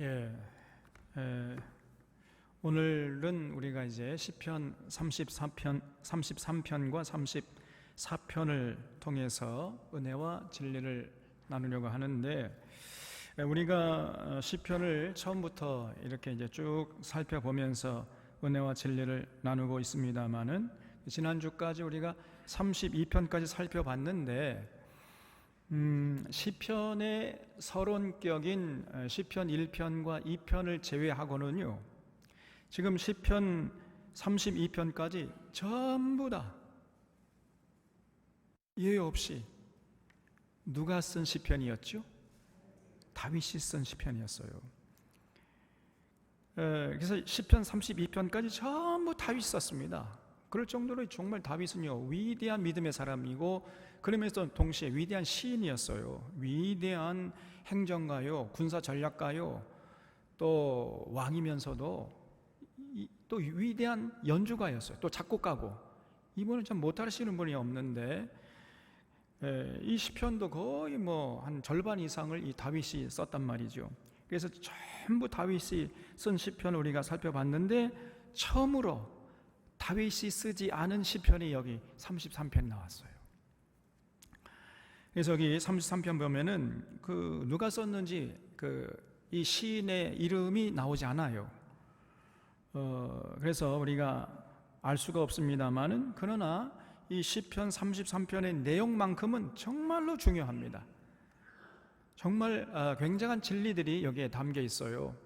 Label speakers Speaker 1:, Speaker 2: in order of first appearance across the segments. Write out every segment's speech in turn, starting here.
Speaker 1: 예, 에, 오늘은 우리가 이제 시편 33편과 34편을 통해서 은혜와 진리를 나누려고 하는데, 우리가 시편을 처음부터 이렇게 이제 쭉 살펴보면서 은혜와 진리를 나누고 있습니다만은, 지난주까지 우리가 32편까지 살펴봤는데, 시편의 서론격인 시편 1편과 2편을 제외하고는요, 지금 시편 32편까지 전부 다 예외 없이 누가 쓴 시편이었죠? 다윗이 쓴 시편이었어요. 그래서 시편 32편까지 전부 다윗이 썼습니다. 그럴 정도로 정말 다윗은요, 위대한 믿음의 사람이고, 그러면서 동시에 위대한 시인이었어요. 위대한 행정가요, 군사 전략가요, 또 왕이면서도 또 위대한 연주가였어요. 또 작곡가고. 이분은 참 못하시는 분이 없는데, 이 시편도 거의 한 절반 이상을 이 다윗이 썼단 말이죠. 그래서 전부 다윗이 쓴 시편을 우리가 살펴봤는데, 처음으로 다윗이 쓰지 않은 시편이 여기 33편 나왔어요. 그래서 여기 33편 보면은 누가 썼는지 이 시인의 이름이 나오지 않아요. 그래서 우리가 알 수가 없습니다만은, 그러나 이 시편 33편의 내용만큼은 정말로 중요합니다. 정말 굉장한 진리들이 여기에 담겨 있어요.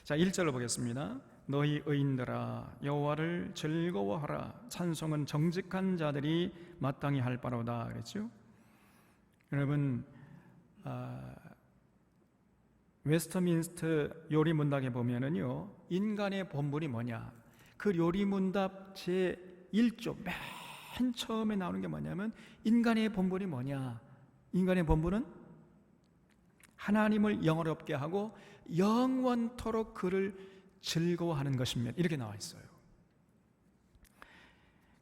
Speaker 1: 자, 1절을 보겠습니다. 너희 의인들아 여호와를 즐거워하라. 찬송은 정직한 자들이 마땅히 할 바로다. 그랬죠? 여러분, 웨스터민스터 요리문답에 보면은요, 인간의 본분이 뭐냐, 그 요리문답 제1조 맨 처음에 나오는 게 뭐냐면, 인간의 본분이 뭐냐, 인간의 본분은 하나님을 영화롭게 하고 영원토록 그를 즐거워하는 것입니다. 이렇게 나와 있어요.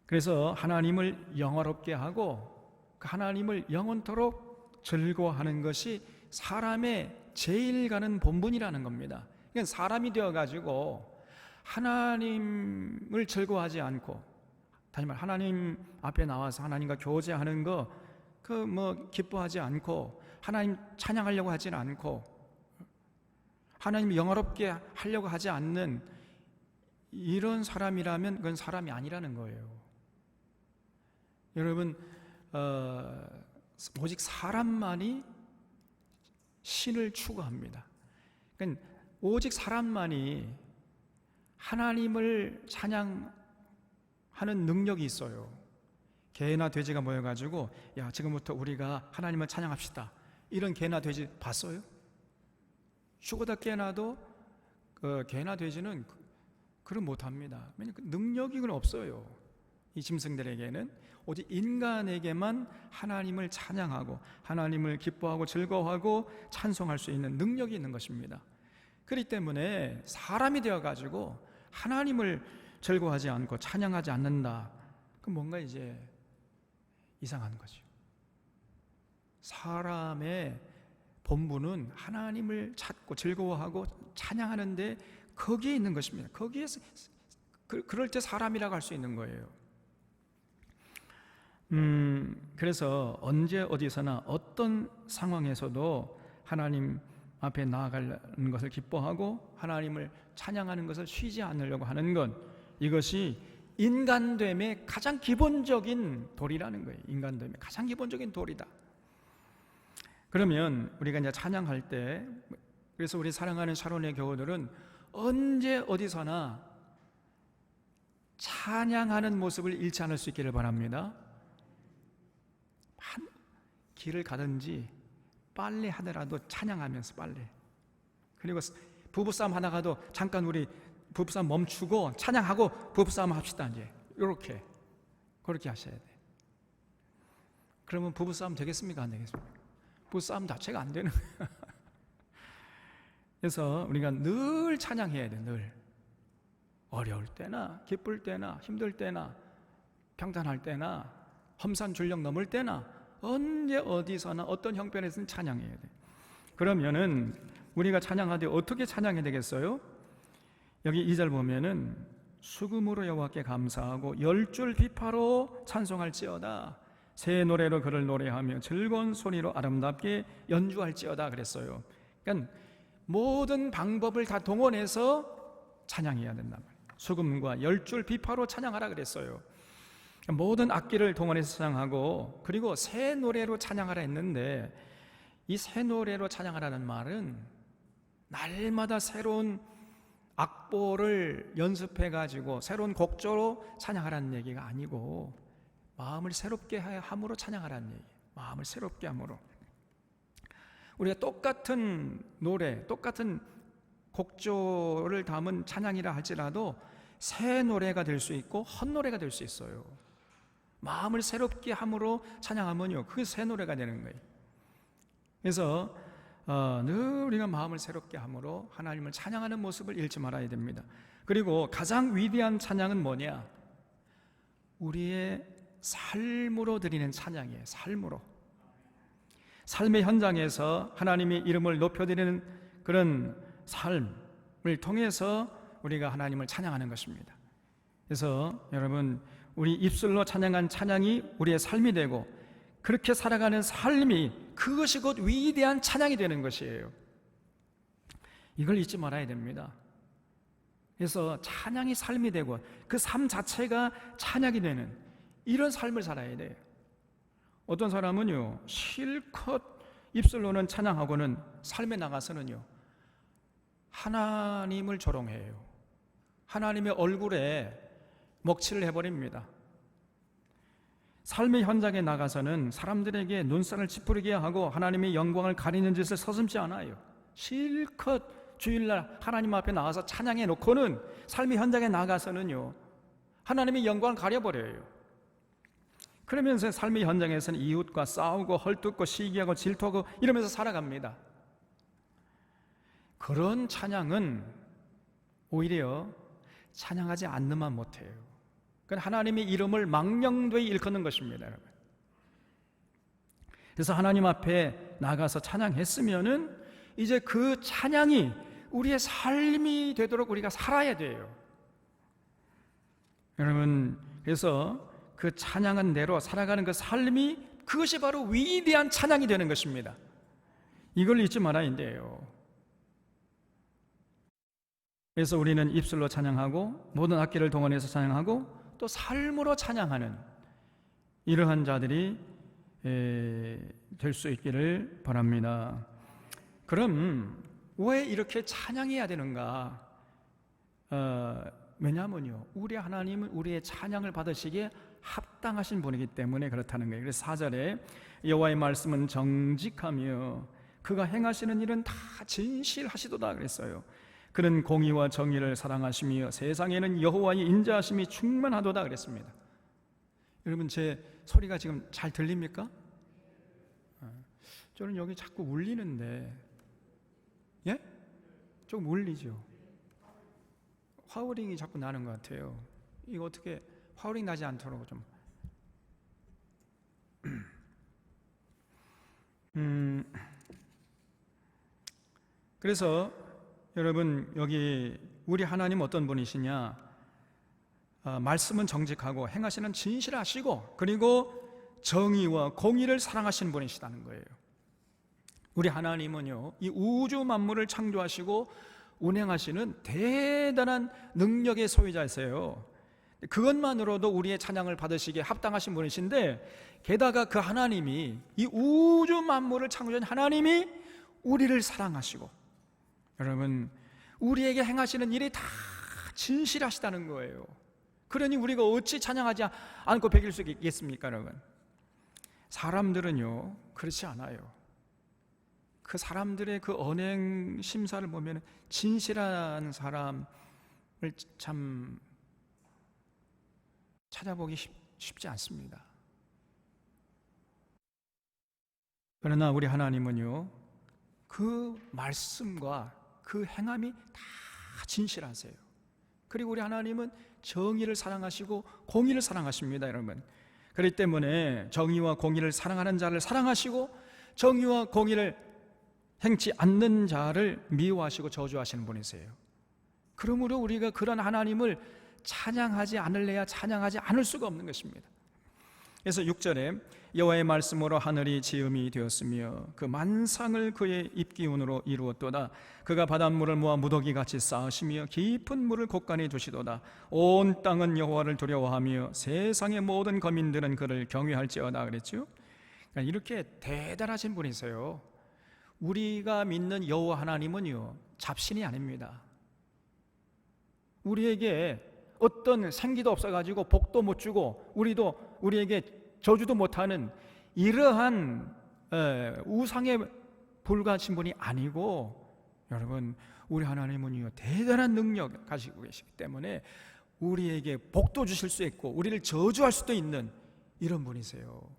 Speaker 1: 그래서 하나님을 영화롭게 하고 하나님을 영원토록 즐거워하는 것이 사람의 제일 가는 본분이라는 겁니다. 그러니까 사람이 되어가지고 하나님을 즐거워하지 않고, 다시 말 하나님 앞에 나와서 하나님과 교제하는 거 기뻐하지 않고, 하나님 찬양하려고 하지는 않고, 하나님을 영화롭게 하려고 하지 않는 이런 사람이라면 그건 사람이 아니라는 거예요. 여러분, 오직 사람만이 신을 추구합니다. 그러니까 오직 사람만이 하나님을 찬양하는 능력이 있어요. 개나 돼지가 모여가지고, 야, 지금부터 우리가 하나님을 찬양합시다, 이런 개나 돼지 봤어요? 죽어다 깨어나도 개나 돼지는 그런 못합니다. 왜냐하면 능력이 없어요. 이 짐승들에게는 오직 인간에게만 하나님을 찬양하고 하나님을 기뻐하고 즐거워하고 찬송할 수 있는 능력이 있는 것입니다. 그렇기 때문에 사람이 되어가지고 하나님을 즐거워하지 않고 찬양하지 않는다, 그럼 뭔가 이제 이상한 거죠. 사람의 본분은 하나님을 찾고 즐거워하고 찬양하는데 거기에 있는 것입니다. 거기에서 그럴 때 사람이라고 할 수 있는 거예요. 그래서 언제 어디서나 어떤 상황에서도 하나님 앞에 나아가는 것을 기뻐하고 하나님을 찬양하는 것을 쉬지 않으려고 하는 것, 이것이 인간됨의 가장 기본적인 도리라는 거예요. 인간됨의 가장 기본적인 도리다. 그러면 우리가 이제 찬양할 때, 그래서 우리 사랑하는 샤론의 교우들은 언제 어디서나 찬양하는 모습을 잃지 않을 수 있기를 바랍니다. 길을 가든지 빨래 하더라도 찬양하면서 빨래, 그리고 부부싸움 하나 가도 잠깐 우리 부부싸움 멈추고 찬양하고 부부싸움 합시다. 이제 그렇게 하셔야 돼. 그러면 부부싸움 되겠습니까? 안 되겠습니까? 부부싸움 자체가 안 되는 거예요. 그래서 우리가 늘 찬양해야 돼. 늘 어려울 때나 기쁠 때나 힘들 때나 평탄할 때나 험산줄령 넘을 때나 언제 어디서나 어떤 형편에서는 찬양해야 돼. 그러면은 우리가 찬양하되 어떻게 찬양해야 되겠어요? 여기 2절 보면은 수금으로 여호와께 감사하고 열줄 비파로 찬송할지어다. 새 노래로 그를 노래하며 즐거운 소리로 아름답게 연주할지어다 그랬어요. 그러니까 모든 방법을 다 동원해서 찬양해야 된단 말이에요. 수금과 열줄 비파로 찬양하라 그랬어요. 모든 악기를 동원해서 찬양하고, 그리고 새 노래로 찬양하라 했는데, 이 새 노래로 찬양하라는 말은 날마다 새로운 악보를 연습해가지고 새로운 곡조로 찬양하라는 얘기가 아니고, 마음을 새롭게 함으로 찬양하라는 얘기예요. 마음을 새롭게 함으로. 우리가 똑같은 노래, 똑같은 곡조를 담은 찬양이라 할지라도 새 노래가 될 수 있고 헛노래가 될 수 있어요. 마음을 새롭게 함으로 찬양하면요, 그게 새 노래가 되는 거예요. 그래서 늘 우리가 마음을 새롭게 함으로 하나님을 찬양하는 모습을 잃지 말아야 됩니다. 그리고 가장 위대한 찬양은 뭐냐? 우리의 삶으로 드리는 찬양이에요. 삶으로. 삶의 현장에서 하나님의 이름을 높여드리는 그런 삶을 통해서 우리가 하나님을 찬양하는 것입니다. 그래서 여러분, 우리 입술로 찬양한 찬양이 우리의 삶이 되고, 그렇게 살아가는 삶이, 그것이 곧 위대한 찬양이 되는 것이에요. 이걸 잊지 말아야 됩니다. 그래서 찬양이 삶이 되고 그 삶 자체가 찬양이 되는 이런 삶을 살아야 돼요. 어떤 사람은요, 실컷 입술로는 찬양하고는 삶에 나가서는요, 하나님을 조롱해요. 하나님의 얼굴에 먹칠을 해버립니다. 삶의 현장에 나가서는 사람들에게 눈살을 찌푸리게 하고 하나님의 영광을 가리는 짓을 서슴지 않아요. 실컷 주일날 하나님 앞에 나와서 찬양해 놓고는 삶의 현장에 나가서는요, 하나님의 영광을 가려버려요. 그러면서 삶의 현장에서는 이웃과 싸우고 헐뜯고 시기하고 질투하고 이러면서 살아갑니다. 그런 찬양은 오히려 찬양하지 않는만 못해요. 그건 하나님의 이름을 망령되이 일컫는 것입니다, 여러분. 그래서 하나님 앞에 나가서 찬양했으면은 이제 그 찬양이 우리의 삶이 되도록 우리가 살아야 돼요. 여러분, 그래서 그 찬양한 대로 살아가는 그 삶이, 그것이 바로 위대한 찬양이 되는 것입니다. 이걸 잊지 말아야 돼요. 그래서 우리는 입술로 찬양하고 모든 악기를 동원해서 찬양하고 또 삶으로 찬양하는 이러한 자들이 될 수 있기를 바랍니다. 그럼 왜 이렇게 찬양해야 되는가? 왜냐하면요, 우리 하나님은 우리의 찬양을 받으시기에 합당하신 분이기 때문에 그렇다는 거예요. 그래서 4절에 여호와의 말씀은 정직하며 그가 행하시는 일은 다 진실하시도다 그랬어요. 그는 공의와 정의를 사랑하시며 세상에는 여호와의 인자하심이 충만하도다 그랬습니다. 여러분, 제 소리가 지금 잘 들립니까? 저는 여기 자꾸 울리는데, 예? 좀 울리죠? 화우링이 자꾸 나는 것 같아요. 이거 어떻게 화우링 나지 않도록 좀. 그래서 여러분, 여기 우리 하나님 어떤 분이시냐? 말씀은 정직하고 행하시는 진실하시고 그리고 정의와 공의를 사랑하시는 분이시다는 거예요. 우리 하나님은요, 이 우주 만물을 창조하시고 운행하시는 대단한 능력의 소유자이세요. 그것만으로도 우리의 찬양을 받으시기에 합당하신 분이신데, 게다가 그 하나님이, 이 우주 만물을 창조한 하나님이 우리를 사랑하시고, 여러분, 우리에게 행하시는 일이 다 진실하시다는 거예요. 그러니 우리가 어찌 찬양하지 않고 배길 수 있겠습니까, 여러분? 사람들은요, 그렇지 않아요. 그 사람들의 그 언행 심사를 보면 진실한 사람을 참 찾아보기 쉽지 않습니다. 그러나 우리 하나님은요, 그 말씀과 그 행함이 다 진실하세요. 그리고 우리 하나님은 정의를 사랑하시고 공의를 사랑하십니다, 여러분. 그렇기 때문에 정의와 공의를 사랑하는 자를 사랑하시고 정의와 공의를 행치 않는 자를 미워하시고 저주하시는 분이세요. 그러므로 우리가 그런 하나님을 찬양하지 않을래야 찬양하지 않을 수가 없는 것입니다. 그래서 6절에 여호와의 말씀으로 하늘이 지음이 되었으며 그 만상을 그의 입기운으로 이루었도다. 그가 바닷물을 모아 무더기같이 쌓으시며 깊은 물을 곳간에 두시도다. 온 땅은 여호와를 두려워하며 세상의 모든 거민들은 그를 경외할지어다 그랬죠. 그러니까 이렇게 대단하신 분이세요. 우리가 믿는 여호와 하나님은요, 잡신이 아닙니다. 우리에게 어떤 생기도 없어가지고 복도 못 주고 우리에게 저주도 못하는 이러한 우상에 불과하신 분이 아니고, 여러분, 우리 하나님은요 대단한 능력 가지고 계시기 때문에 우리에게 복도 주실 수 있고 우리를 저주할 수도 있는 이런 분이세요.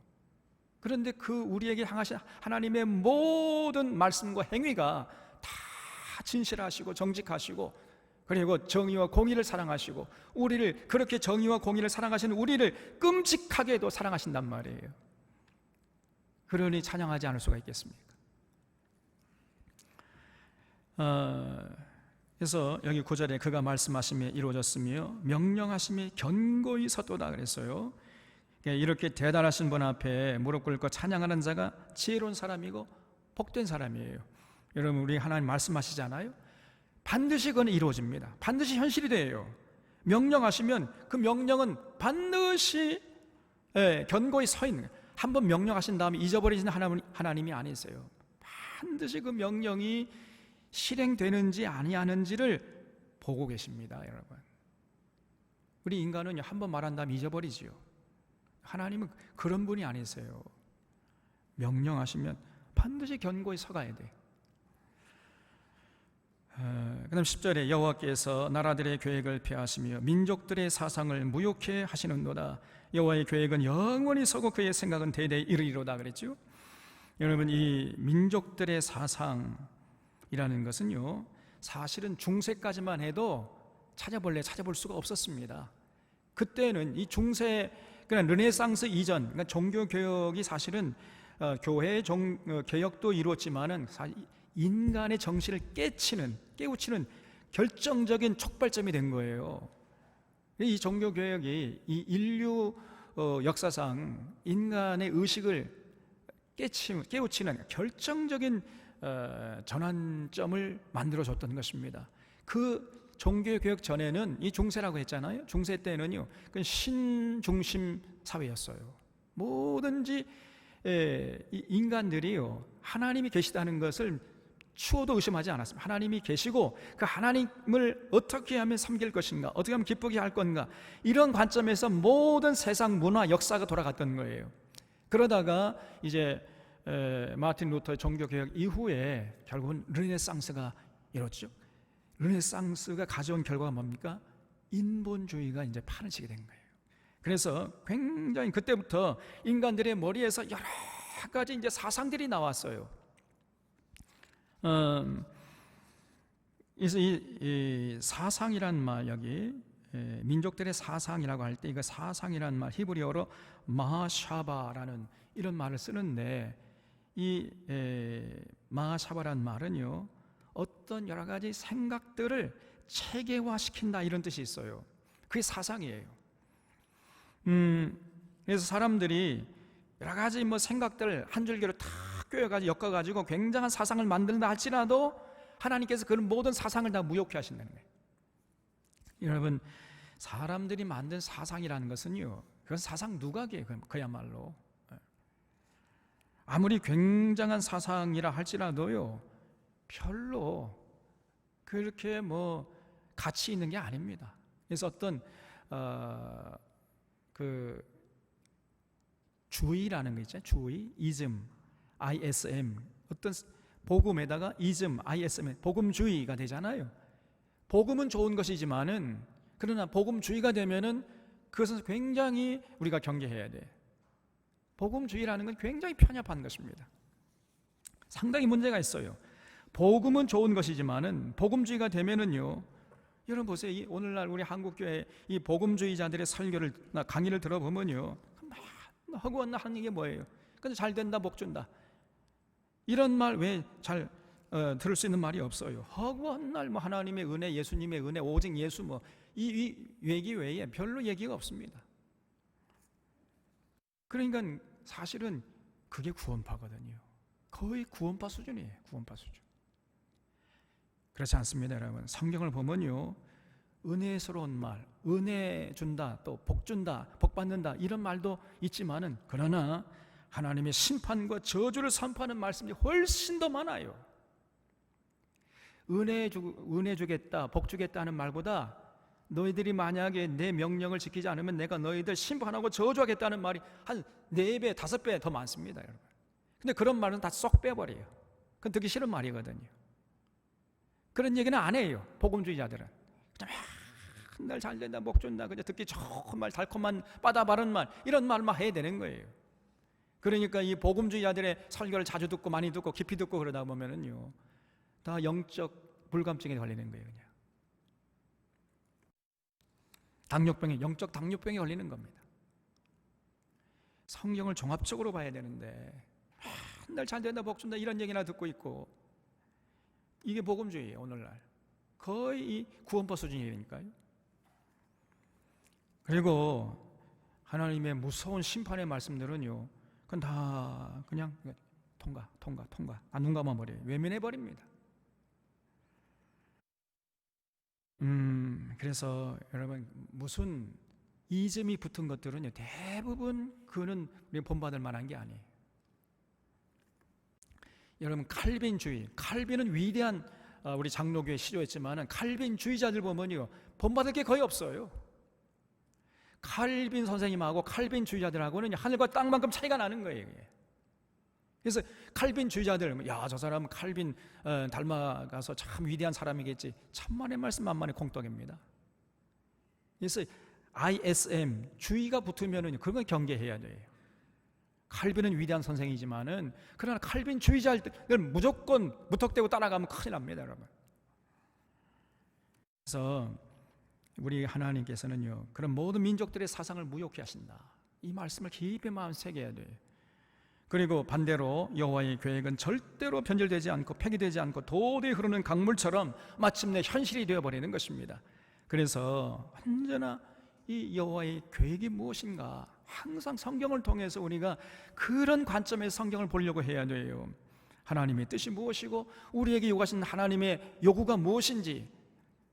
Speaker 1: 그런데 그 우리에게 향하신 하나님의 모든 말씀과 행위가 다 진실하시고 정직하시고, 그리고 정의와 공의를 사랑하시고 우리를 그렇게 정의와 공의를 사랑하시는 우리를 끔찍하게도 사랑하신단 말이에요. 그러니 찬양하지 않을 수가 있겠습니까? 그래서 여기 9절에 그가 말씀하심에 이루어졌으며 명령하심에 견고히 섰도다 그랬어요. 이렇게 대단하신 분 앞에 무릎 꿇고 찬양하는 자가 지혜로운 사람이고 복된 사람이에요. 여러분, 우리 하나님 말씀하시잖아요. 반드시 그건 이루어집니다. 반드시 현실이 돼요. 명령하시면 그 명령은 반드시 견고히 서 있는 거예요. 한번 명령하신 다음에 잊어버리시는 하나님이 아니세요. 반드시 그 명령이 실행되는지 아니하는지를 보고 계십니다, 여러분. 우리 인간은 한번 말한 다음에 잊어버리지요. 하나님은 그런 분이 아니세요. 명령하시면 반드시 견고히 서가야 돼요. 그 다음 10절에 여호와께서 나라들의 계획을 폐하시며 민족들의 사상을 무욕해 하시는도다. 여호와의 계획은 영원히 서고 그의 생각은 대대에 이르리로다 그랬죠. 여러분, 이 민족들의 사상이라는 것은요, 사실은 중세까지만 해도 찾아볼 수가 없었습니다. 그때는 이 중세, 그러니까 르네상스 이전, 그러니까 종교 개혁이 사실은 교회 개혁도 이루었지만은 인간의 정신을 깨우치는 결정적인 촉발점이 된 거예요. 이 종교 개혁이 이 인류 역사상 인간의 의식을 깨우치는 결정적인 전환점을 만들어줬던 것입니다. 그 종교 개혁 전에는 이 중세라고 했잖아요. 중세 때는요, 그 신중심 사회였어요. 뭐든지 인간들이요, 하나님이 계시다는 것을 추호도 의심하지 않았습니다. 하나님이 계시고 그 하나님을 어떻게 하면 섬길 것인가, 어떻게 하면 기쁘게 할 건가, 이런 관점에서 모든 세상 문화 역사가 돌아갔던 거예요. 그러다가 이제 마틴 루터의 종교개혁 이후에 결국은 르네상스가 이뤘죠. 르네상스가 가져온 결과가 뭡니까? 인본주의가 이제 판을 치게 된 거예요. 그래서 굉장히 그때부터 인간들의 머리에서 여러 가지 이제 사상들이 나왔어요. 그래서 이 사상이란 말, 여기 민족들의 사상이라고 할 때 이거 사상이란 말 히브리어로 마샤바라는 이런 말을 쓰는데, 이 마샤바란 말은요, 어떤 여러 가지 생각들을 체계화시킨다 이런 뜻이 있어요. 그게 사상이에요. 그래서 사람들이 여러 가지 생각들을 한 줄기로 다 꿰어가지고 엮어가지고 굉장한 사상을 만든다 할지라도 하나님께서 그런 모든 사상을 다 무효케 하신다는 거예요. 여러분, 사람들이 만든 사상이라는 것은요, 그건 사상 누각이에요. 그야말로 아무리 굉장한 사상이라 할지라도요, 별로 그렇게 가치 있는 게 아닙니다. 그래서 어떤 그 주의라는 거 있죠. 주의, 이즘, ISM, 어떤 복음에다가 이즘, ISM, 복음주의가 되잖아요. 복음은 좋은 것이지만은, 그러나 복음주의가 되면은 그것은 굉장히 우리가 경계해야 돼. 복음주의라는 건 굉장히 편협한 것입니다. 상당히 문제가 있어요. 복음은 좋은 것이지만은 복음주의가 되면은요, 여러분 보세요. 오늘날 우리 한국교회 이 복음주의자들의 설교를, 강의를 들어보면요, 허구한 하는 게 뭐예요? 근데 잘 된다, 복 준다, 이런 말 왜 잘 들을 수 있는 말이 없어요. 허구한 날 뭐 하나님의 은혜, 예수님의 은혜, 오직 예수 뭐 이 얘기 외에 별로 얘기가 없습니다. 그러니까 사실은 그게 구원파거든요. 거의 구원파 수준이에요. 구원파 수준. 그렇지 않습니다, 여러분. 성경을 보면요, 은혜스러운 말, 은혜 준다, 또 복 준다, 복 받는다 이런 말도 있지만은 그러나 하나님의 심판과 저주를 선포하는 말씀이 훨씬 더 많아요. 은혜 주겠다, 복 주겠다는 말보다 너희들이 만약에 내 명령을 지키지 않으면 내가 너희들 심판하고 저주하겠다는 말이 한 4배, 5배 더 많습니다, 여러분. 근데 그런 말은 다 쏙 빼버려요. 그건 듣기 싫은 말이거든요. 그런 얘기는 안 해요, 복음주의자들은. 그냥 날 잘 된다, 복 준다, 그냥 듣기 좋은 말, 달콤한 빠다 바른 말, 이런 말만 해야 되는 거예요. 그러니까 이 복음주의자들의 설교를 자주 듣고 많이 듣고 깊이 듣고 그러다 보면은요, 다 영적 불감증에 걸리는 거예요. 그냥 당뇨병에, 영적 당뇨병에 걸리는 겁니다. 성경을 종합적으로 봐야 되는데 날 잘 된다, 복 준다 이런 얘기나 듣고 있고, 이게 복음주의예요. 오늘날 거의 이 구원파 수준이니까요. 그리고 하나님의 무서운 심판의 말씀들은요, 그건 다 그냥 통과 눈 감아버려요. 외면해버립니다. 그래서 여러분, 무슨 이점이 붙은 것들은요, 대부분 그는 우리 본받을 만한 게 아니에요. 여러분, 칼빈주의, 칼빈은 위대한 우리 장로교의 시조였지만 칼빈주의자들 보면요, 본받을 게 거의 없어요. 칼빈 선생님하고 칼빈주의자들하고는 하늘과 땅만큼 차이가 나는 거예요. 그래서 칼빈주의자들, 야, 저 사람은 칼빈 닮아가서 참 위대한 사람이겠지, 천만의 말씀 만만의 콩떡입니다. 그래서 ISM 주의가 붙으면은 그런 건 경계해야 돼요. 칼빈은 위대한 선생이지만은 그러나 칼빈주의자들 무조건 무턱대고 따라가면 큰일 납니다, 여러분. 그래서 우리 하나님께서는요, 그런 모든 민족들의 사상을 무욕케 하신다, 이 말씀을 깊이 마음 새겨야 돼요. 그리고 반대로 여호와의 계획은 절대로 변질되지 않고 폐기되지 않고 도저히 흐르는 강물처럼 마침내 현실이 되어버리는 것입니다. 그래서 언제나 이 여호와의 계획이 무엇인가, 항상 성경을 통해서 우리가 그런 관점에서 성경을 보려고 해야 돼요. 하나님의 뜻이 무엇이고 우리에게 요구하신 하나님의 요구가 무엇인지,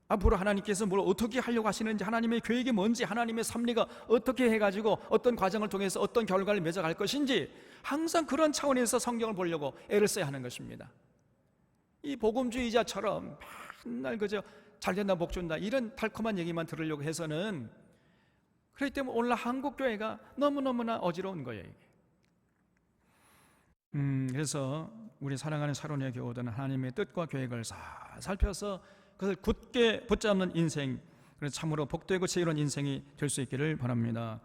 Speaker 1: 앞으로 하나님께서 뭘 어떻게 하려고 하시는지, 하나님의 계획이 뭔지, 하나님의 섭리가 어떻게 해가지고 어떤 과정을 통해서 어떤 결과를 맺어갈 것인지, 항상 그런 차원에서 성경을 보려고 애를 써야 하는 것입니다. 이 복음주의자처럼 맨날 그저 잘된다, 복 준다 이런 달콤한 얘기만 들으려고 해서는, 그렇기 때문에 오늘 한국교회가 너무너무나 어지러운 거예요. 그래서 우리 사랑하는 사론의 교우들은 하나님의 뜻과 계획을 살펴서 그것을 굳게 붙잡는 인생, 그래서 참으로 복되고 지혜로운 인생이 될 수 있기를 바랍니다.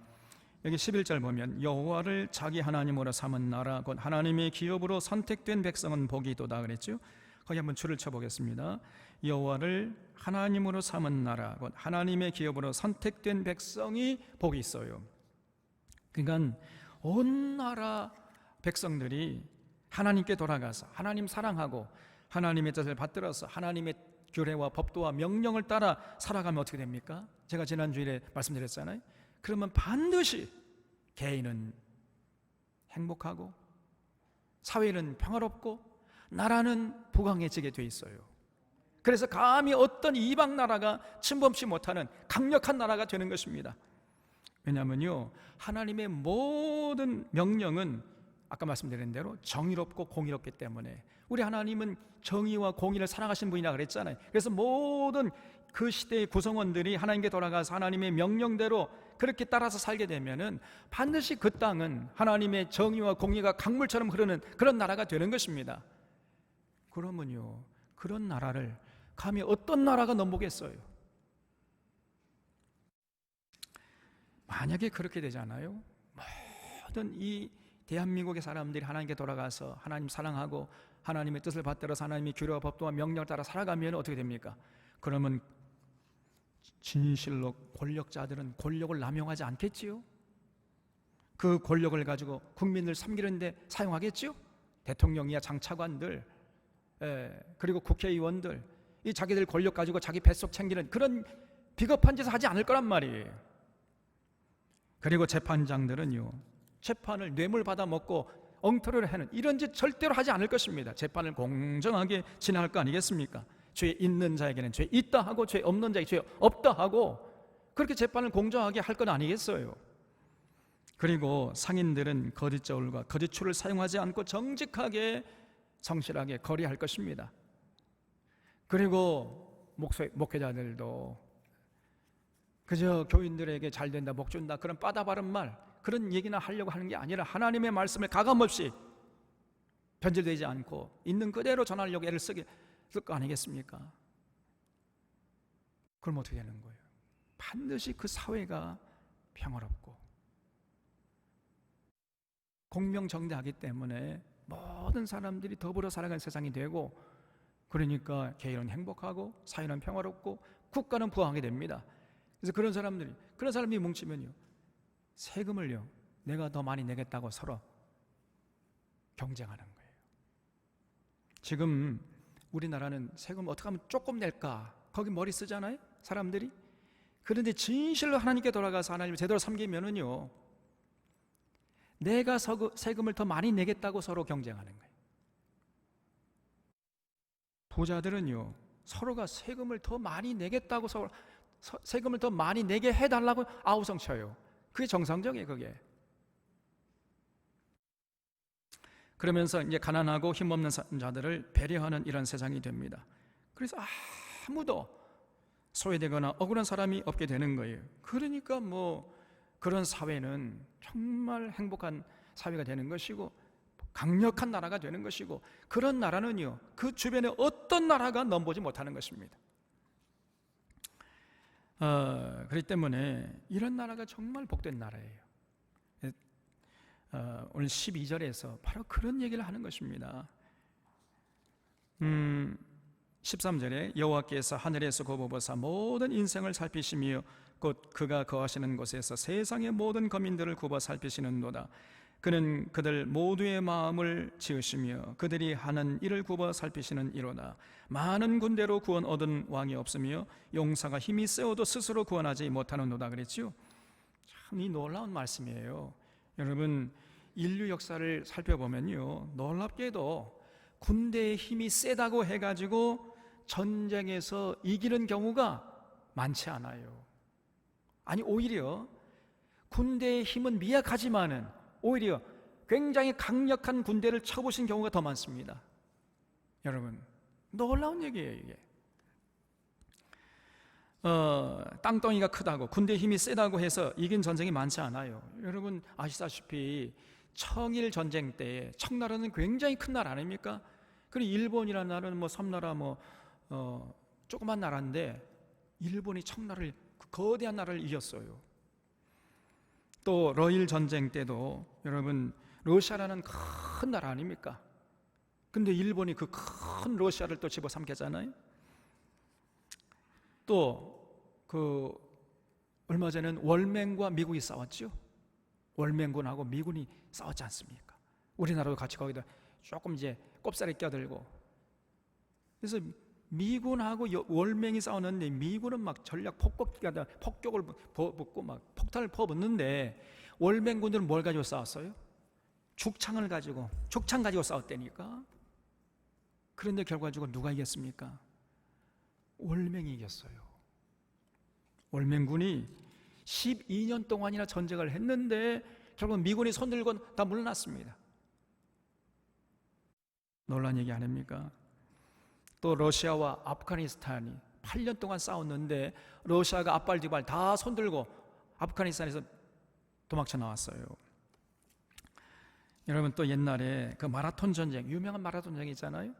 Speaker 1: 여기 11절 보면 여호와를 자기 하나님으로 삼은 나라 곧 하나님의 기업으로 선택된 백성은 복이 있도다 그랬죠. 거기 한번 줄을 쳐보겠습니다. 여호와를 하나님으로 삼은 나라 곧 하나님의 기업으로 선택된 백성이 복이 있어요. 그러니까 온 나라 백성들이 하나님께 돌아가서 하나님 사랑하고 하나님의 뜻을 받들어서 하나님의 규례와 법도와 명령을 따라 살아가면 어떻게 됩니까? 제가 지난 주일에 말씀드렸잖아요. 그러면 반드시 개인은 행복하고 사회는 평화롭고 나라는 부강해지게 돼 있어요. 그래서 감히 어떤 이방 나라가 침범치 못하는 강력한 나라가 되는 것입니다. 왜냐하면요, 하나님의 모든 명령은 아까 말씀드린 대로 정의롭고 공의롭기 때문에, 우리 하나님은 정의와 공의를 사랑하신 분이라 그랬잖아요. 그래서 모든 그 시대의 구성원들이 하나님께 돌아가서 하나님의 명령대로 그렇게 따라서 살게 되면은 반드시 그 땅은 하나님의 정의와 공의가 강물처럼 흐르는 그런 나라가 되는 것입니다. 그러면요, 그런 나라를 감히 어떤 나라가 넘보겠어요? 만약에 그렇게 되잖아요, 모든 이 대한민국의 사람들이 하나님께 돌아가서 하나님 사랑하고 하나님의 뜻을 받들어서 하나님의 규례와 법도와 명령을 따라 살아가면 어떻게 됩니까? 그러면 진실로 권력자들은 권력을 남용하지 않겠지요? 그 권력을 가지고 국민을 섬기는데 사용하겠지요? 대통령이야 장차관들, 그리고 국회의원들, 이 자기들 권력 가지고 자기 뱃속 챙기는 그런 비겁한 짓을 하지 않을 거란 말이에요. 그리고 재판장들은요, 재판을 뇌물 받아 먹고 엉터리를 하는 이런 짓 절대로 하지 않을 것입니다. 재판을 공정하게 진행할 거 아니겠습니까? 죄 있는 자에게는 죄 있다 하고 죄 없는 자에게 죄 없다 하고 그렇게 재판을 공정하게 할 건 아니겠어요? 그리고 상인들은 거짓 저울과 거짓 추를 사용하지 않고 정직하게 성실하게 거래할 것입니다. 그리고 목회자들도 그저 교인들에게 잘 된다, 복 준다 그런 빠다바른 말, 그런 얘기나 하려고 하는 게 아니라 하나님의 말씀을 가감없이 변질되지 않고 있는 그대로 전하려고 애를 쓸 거 아니겠습니까? 그럼 어떻게 되는 거예요? 반드시 그 사회가 평화롭고 공명정대하기 때문에 모든 사람들이 더불어 살아가는 세상이 되고, 그러니까 개인은 행복하고 사회는 평화롭고 국가는 부강하게 됩니다. 그래서 그런 사람이 뭉치면요, 세금을요 내가 더 많이 내겠다고 서로 경쟁하는 거예요. 지금 우리나라는 세금 어떻게 하면 조금 낼까 거기 머리 쓰잖아요, 사람들이. 그런데 진실로 하나님께 돌아가서 하나님을 제대로 섬기면은요, 내가 세금을 더 많이 내겠다고 서로 경쟁하는 거예요. 부자들은요, 서로가 세금을 더 많이 내겠다고 서로 세금을 더 많이 내게 해달라고 아우성 쳐요. 그게 정상적이에요, 그게. 그러면서 이제 가난하고 힘없는 자들을 배려하는 이런 세상이 됩니다. 그래서 아무도 소외되거나 억울한 사람이 없게 되는 거예요. 그러니까 그런 사회는 정말 행복한 사회가 되는 것이고 강력한 나라가 되는 것이고, 그런 나라는요 그 주변에 어떤 나라가 넘보지 못하는 것입니다. 그렇기 때문에 이런 나라가 정말 복된 나라예요. 오늘 12절에서 바로 그런 얘기를 하는 것입니다. 13절에 여호와께서 하늘에서 굽어보사 모든 인생을 살피시며 곧 그가 거하시는 곳에서 세상의 모든 거민들을 굽어 살피시는도다. 그는 그들 모두의 마음을 지으시며 그들이 하는 일을 굽어 살피시는 이로다. 많은 군대로 구원 얻은 왕이 없으며 용사가 힘이 세어도 스스로 구원하지 못하는도다 그랬지요. 참 이 놀라운 말씀이에요. 여러분, 인류 역사를 살펴보면요, 놀랍게도 군대의 힘이 세다고 해가지고 전쟁에서 이기는 경우가 많지 않아요. 아니, 오히려 군대의 힘은 미약하지만은 오히려 굉장히 강력한 군대를 쳐보신 경우가 더 많습니다. 여러분, 놀라운 얘기예요, 이게. 땅덩이가 크다고 군대 힘이 세다고 해서 이긴 전쟁이 많지 않아요. 여러분 아시다시피 청일 전쟁 때 청나라는 굉장히 큰 나라 아닙니까? 그리고 일본이라는 나라는 섬나라 조그만 나라인데 일본이 청나라를 거대한 나라를 이겼어요. 또 러일 전쟁 때도 여러분 러시아라는 큰 나라 아닙니까? 근데 일본이 그 큰 러시아를 또 집어삼켰잖아요. 또 얼마 전에는 월맹과 미국이 싸웠죠. 월맹군하고 미군이 싸웠지 않습니까? 우리나라도 같이 거기다 조금 이제 꼽사리 껴들고. 그래서 미군하고 월맹이 싸웠는데 미군은 막 전략 폭격을 붓고 막 폭탄을 퍼붓는데 월맹군들은 뭘 가지고 싸웠어요? 죽창 가지고 싸웠다니까. 그런데 결과적으로 누가 이겼습니까? 월맹이 이겼어요. 월맹군이 12년 동안이나 전쟁을 했는데 결국 미군이 손들고 다 물러났습니다. 놀란 얘기 아닙니까? 또 러시아와 아프가니스탄이 8년 동안 싸웠는데 러시아가 앞발 뒤발 다 손들고 아프가니스탄에서 도망쳐 나왔어요. 여러분, 또 옛날에 그 마라톤 전쟁, 유명한 마라톤 전쟁 있잖아요.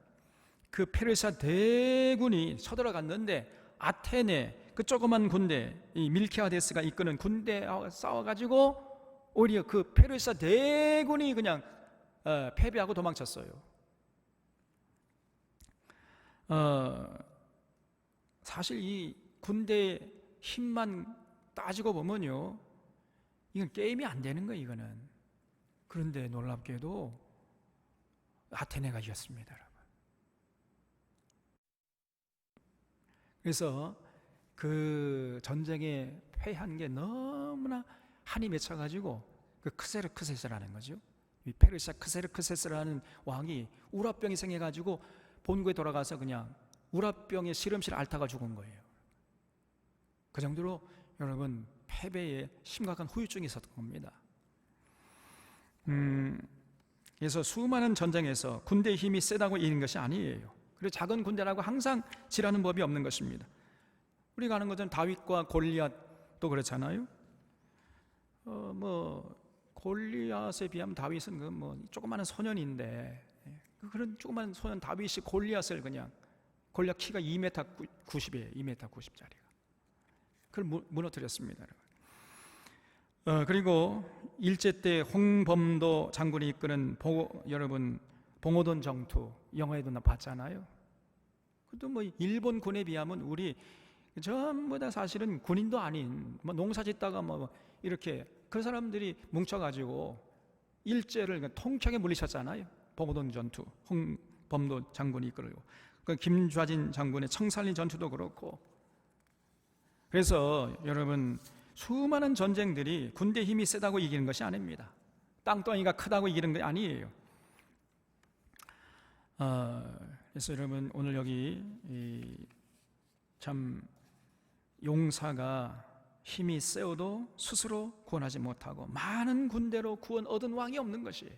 Speaker 1: 그 페르시아 대군이 쳐들어갔는데 아테네 그 조그만 군대, 이 밀키아데스가 이끄는 군대와 싸워가지고 오히려 그 페르시아 대군이 그냥 패배하고 도망쳤어요. 사실 이 군대의 힘만 따지고 보면요, 이건 게임이 안 되는 거예요, 이거는. 그런데 놀랍게도 아테네가 이겼습니다, 여러분. 그래서 그 전쟁에 패한 게 너무나 한이 맺혀가지고 그 크세르크세스라는 거죠. 이 페르시아 크세르크세스라는 왕이 우라병이 생겨가지고 본국에 돌아가서 그냥 우라병에 시름실 앓다가 죽은 거예요. 그 정도로 여러분 패배에 심각한 후유증이 있었던 겁니다. 그래서 수많은 전쟁에서 군대의 힘이 세다고 이기는 것이 아니에요. 그리고 작은 군대라고 항상 지라는 법이 없는 것입니다. 우리가 아는 것은 다윗과 골리앗도 그렇잖아요. 골리앗에 비하면 다윗은 조그마한 소년인데, 그런 조그마한 소년 다윗이 골리앗을 골리앗 키가 2m 90이에요. 2m 90짜리가. 그걸 무너뜨렸습니다. 그리고 일제 때 홍범도 장군이 이끄는 여러분 봉오동 정투 영화에도 봤잖아요. 그것도 일본 군에 비하면 우리 전부 다 사실은 군인도 아닌 농사짓다가 이렇게 그 사람들이 뭉쳐가지고 일제를 통쾌하게 물리쳤잖아요. 봉오동 전투 홍범도 장군이 이끌고 그 김좌진 장군의 청산리 전투도 그렇고. 그래서 여러분 수많은 전쟁들이 군대 힘이 세다고 이기는 것이 아닙니다. 땅덩이가 크다고 이기는 게 아니에요. 그래서 여러분 오늘 여기 참 용사가 힘이 세어도 스스로 구원하지 못하고 많은 군대로 구원 얻은 왕이 없는 것이에요.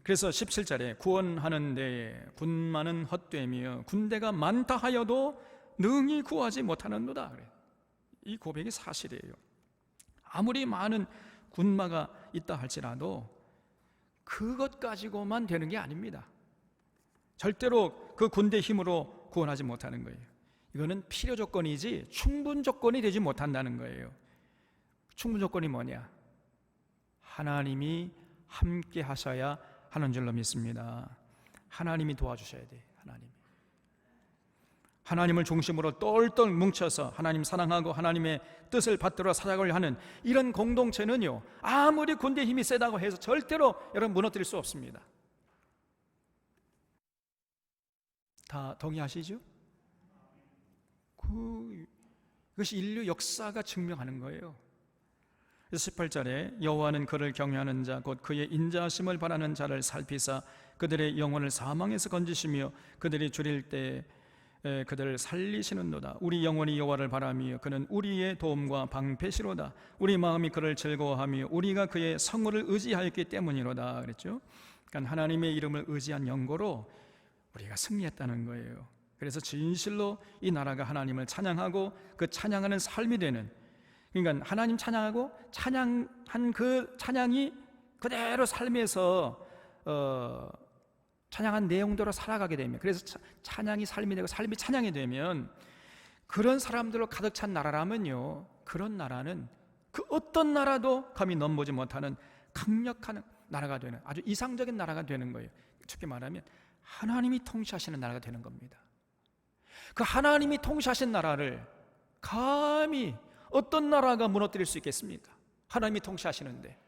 Speaker 1: 그래서 17절에 구원하는 데에 군마는 헛되며 군대가 많다 하여도 능히 구하지 못하는도다. 그래. 이 고백이 사실이에요. 아무리 많은 군마가 있다 할지라도 그것 가지고만 되는 게 아닙니다. 절대로 그 군대 힘으로 구원하지 못하는 거예요. 이거는 필요 조건이지 충분 조건이 되지 못한다는 거예요. 충분 조건이 뭐냐? 하나님이 함께 하셔야 하는 줄로 믿습니다. 하나님이 도와주셔야 돼. 하나님을 중심으로 똘똘 뭉쳐서 하나님 사랑하고 하나님의 뜻을 받들어 살아가려 하는 이런 공동체는요, 아무리 군대 힘이 세다고 해서 절대로 여러분 무너뜨릴 수 없습니다. 다 동의하시죠? 그것이 인류 역사가 증명하는 거예요. 18절에 여호와는 그를 경외하는 자 곧 그의 인자하심을 바라는 자를 살피사 그들의 영혼을 사망에서 건지시며 그들이 줄일 때 그들을 살리시는도다. 우리 영혼이 여호와를 바라며 그는 우리의 도움과 방패시로다. 우리 마음이 그를 즐거워하며 우리가 그의 성호를 의지하였기 때문이로다. 그랬죠. 그러니까 하나님의 이름을 의지한 영고로 우리가 승리했다는 거예요. 그래서 진실로 이 나라가 하나님을 찬양하고 그 찬양하는 삶이 되는, 그러니까 하나님 찬양하고 찬양한 그 찬양이 그대로 삶에서 찬양한 내용대로 살아가게 되면, 그래서 찬양이 삶이 되고 삶이 찬양이 되면 그런 사람들로 가득 찬 나라라면요, 그런 나라는 그 어떤 나라도 감히 넘보지 못하는 강력한 나라가 되는, 아주 이상적인 나라가 되는 거예요. 쉽게 말하면 하나님이 통치하시는 나라가 되는 겁니다. 그 하나님이 통치하신 나라를 감히 어떤 나라가 무너뜨릴 수 있겠습니까? 하나님이 통치하시는데.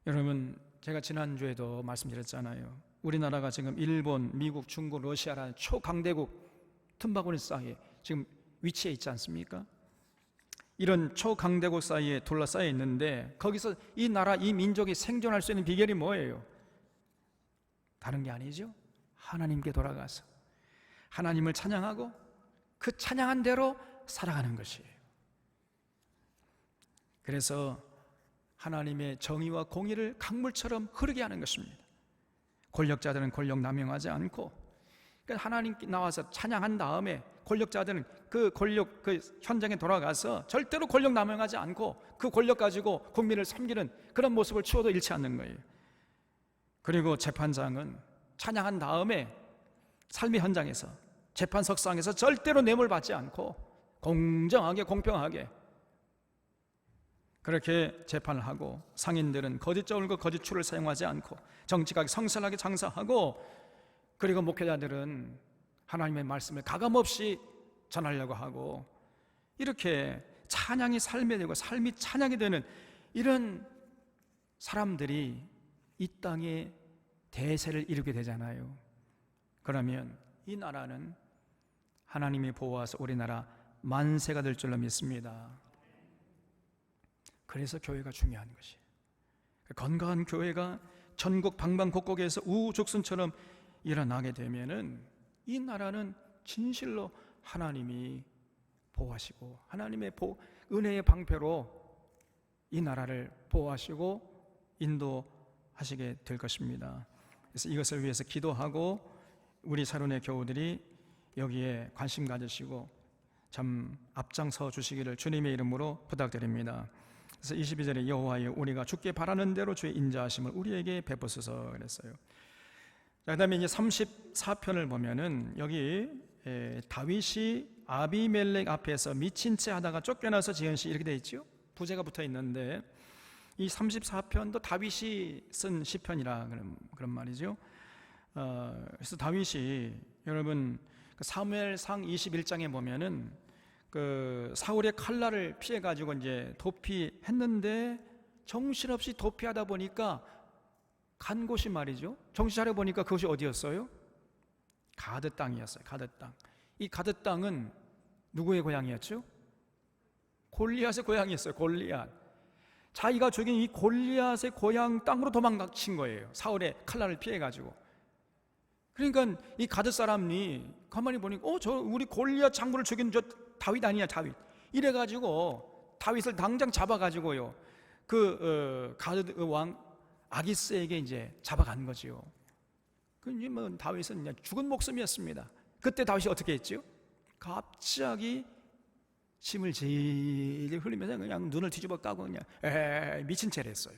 Speaker 1: 여러분, 제가 지난주에도 말씀드렸잖아요. 우리나라가 지금 일본, 미국, 중국, 러시아라는 초강대국 틈바구니 사이에 지금 위치해 있지 않습니까? 이런 초강대국 사이에 둘러싸여 있는데 거기서 이 나라, 이 민족이 생존할 수 있는 비결이 뭐예요? 다른 게 아니죠. 하나님께 돌아가서 하나님을 찬양하고 그 찬양한 대로 살아가는 것이에요. 그래서 하나님의 정의와 공의를 강물처럼 흐르게 하는 것입니다. 권력자들은 권력 남용하지 않고, 그러니까 하나님께 나와서 찬양한 다음에 권력자들은 그 권력 그 현장에 돌아가서 절대로 권력 남용하지 않고 그 권력 가지고 국민을 섬기는 그런 모습을 추워도 잃지 않는 거예요. 그리고 재판장은 찬양한 다음에 삶의 현장에서 재판석상에서 절대로 뇌물 받지 않고 공정하게 공평하게 그렇게 재판을 하고, 상인들은 거짓 저울과 거짓 추를 사용하지 않고 정직하게 성실하게 장사하고, 그리고 목회자들은 하나님의 말씀을 가감없이 전하려고 하고, 이렇게 찬양이 삶이 되고 삶이 찬양이 되는 이런 사람들이 이 땅에 대세를 이루게 되잖아요. 그러면 이 나라는 하나님이 보호하사 우리나라 만세가 될 줄로 믿습니다. 그래서 교회가 중요한 것이에요. 건강한 교회가 전국 방방곡곡에서 우후죽순처럼 일어나게 되면은 이 나라는 진실로 하나님이 보호하시고 하나님의 은혜의 방패로 이 나라를 보호하시고 인도하시게 될 것입니다. 그래서 이것을 위해서 기도하고 우리 사론의 교우들이 여기에 관심 가지시고 참 앞장서 주시기를 주님의 이름으로 부탁드립니다. 그래서 22절에 여호와여 우리가 주께 바라는 대로 주의 인자하심을 우리에게 베푸소서 그랬어요. 자, 그다음에 이제 34편을 보면은 여기 다윗이 아비멜렉 앞에서 미친 채 하다가 쫓겨나서 지은 시 이렇게 돼 있죠. 부제가 붙어 있는데 이 34편도 다윗이 쓴 시편이라 그런 말이죠. 그래서 다윗이 여러분 사무엘상 21장에 보면은 그 사울의 칼날을 피해 가지고 이제 도피했는데 정신없이 도피하다 보니까 간 곳이 말이죠. 정신 차려 보니까 그것이 어디였어요? 가드 땅이었어요. 가드 땅. 이 가드 땅은 누구의 고향이었죠? 골리앗의 고향이었어요. 골리앗. 자기가 죽인 이 골리앗의 고향 땅으로 도망친 거예요. 사울의 칼날을 피해 가지고. 그러니까 이 가드 사람이 가만히 보니까 저 우리 골리앗 장군을 죽인 저 다윗 아니냐 다윗. 이래 가지고 다윗을 당장 잡아 가지고요. 가드 왕 아기스에게 이제 잡아간 거지요. 그러니 뭐 다윗은 그냥 죽은 목숨이었습니다. 그때 다윗이 어떻게 했죠? 갑자기 침을 질질 흘리면서 그냥 눈을 뒤집어 까고 그냥 미친 채를 했어요.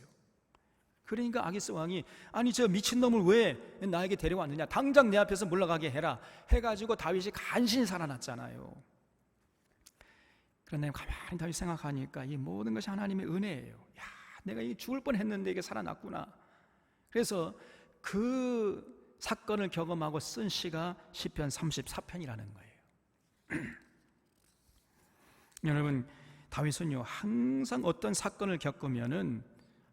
Speaker 1: 그러니까 아기스 왕이 아니 저 미친놈을 왜 나에게 데려왔느냐, 당장 내 앞에서 물러가게 해라 해가지고 다윗이 간신히 살아났잖아요. 그런데 가만히 다윗 생각하니까 이 모든 것이 하나님의 은혜예요. 야, 내가 이 죽을 뻔했는데 이게 살아났구나. 그래서 그 사건을 경험하고 쓴 시가 시편 34편이라는 거예요. 여러분, 다윗은요 항상 어떤 사건을 겪으면은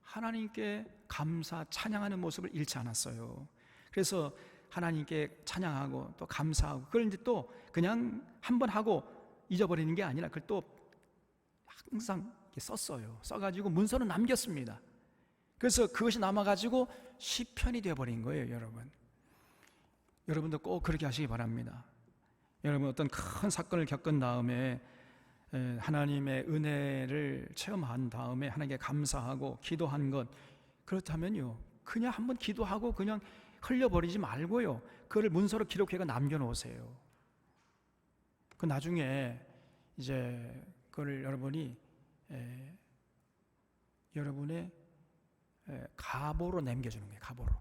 Speaker 1: 하나님께 감사 찬양하는 모습을 잃지 않았어요. 그래서 하나님께 찬양하고 또 감사하고 그걸 이제 또 그냥 한번 하고 잊어버리는 게 아니라 그걸 또 항상 썼어요. 써가지고 문서는 남겼습니다. 그래서 그것이 남아가지고 시편이 되어버린 거예요. 여러분도 꼭 그렇게 하시기 바랍니다. 여러분 어떤 큰 사건을 겪은 다음에 하나님의 은혜를 체험한 다음에 하나님께 감사하고 기도한 것, 그렇다면요 그냥 한번 기도하고 그냥 흘려버리지 말고요 그걸 문서로 기록해서 남겨놓으세요. 그 나중에 이제 그걸 여러분이 여러분의 가보로 남겨주는 거예요. 가보로.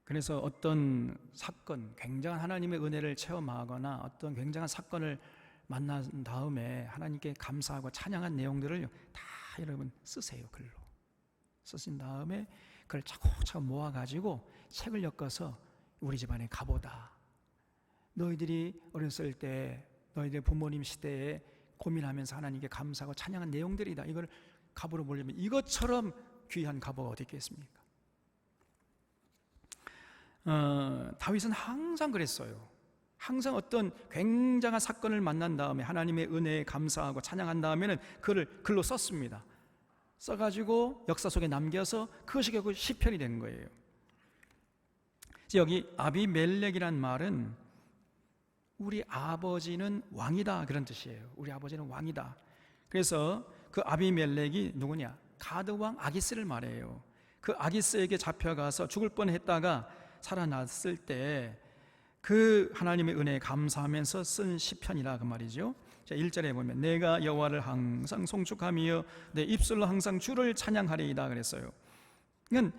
Speaker 1: 그래서 어떤 사건, 굉장한 하나님의 은혜를 체험하거나 어떤 굉장한 사건을 만난 다음에 하나님께 감사하고 찬양한 내용들을 다 여러분 쓰세요. 글로 쓰신 다음에 그걸 차곡차곡 모아가지고 책을 엮어서 우리 집안에 가보다, 너희들이 어렸을 때 너희들 부모님 시대에 고민하면서 하나님께 감사하고 찬양한 내용들이다. 이걸 가보로 보려면 이것처럼 귀한 가보가 어디 있겠습니까? 다윗은 항상 그랬어요. 항상 어떤 굉장한 사건을 만난 다음에 하나님의 은혜에 감사하고 찬양한 다음에는 그를 글로 썼습니다. 써가지고 역사 속에 남겨서 그것이 결국 시편이 된 거예요. 여기 아비멜렉이란 말은 우리 아버지는 왕이다 그런 뜻이에요. 우리 아버지는 왕이다. 그래서 그 아비멜렉이 누구냐? 가드 왕 아기스를 말해요. 그 아기스에게 잡혀가서 죽을 뻔했다가 살아났을 때 그 하나님의 은혜에 감사하면서 쓴 시편이라 그 말이죠. 자, 1절에 보면 내가 여호와를 항상 송축하며 내 입술로 항상 주를 찬양하리이다 그랬어요. 그러니까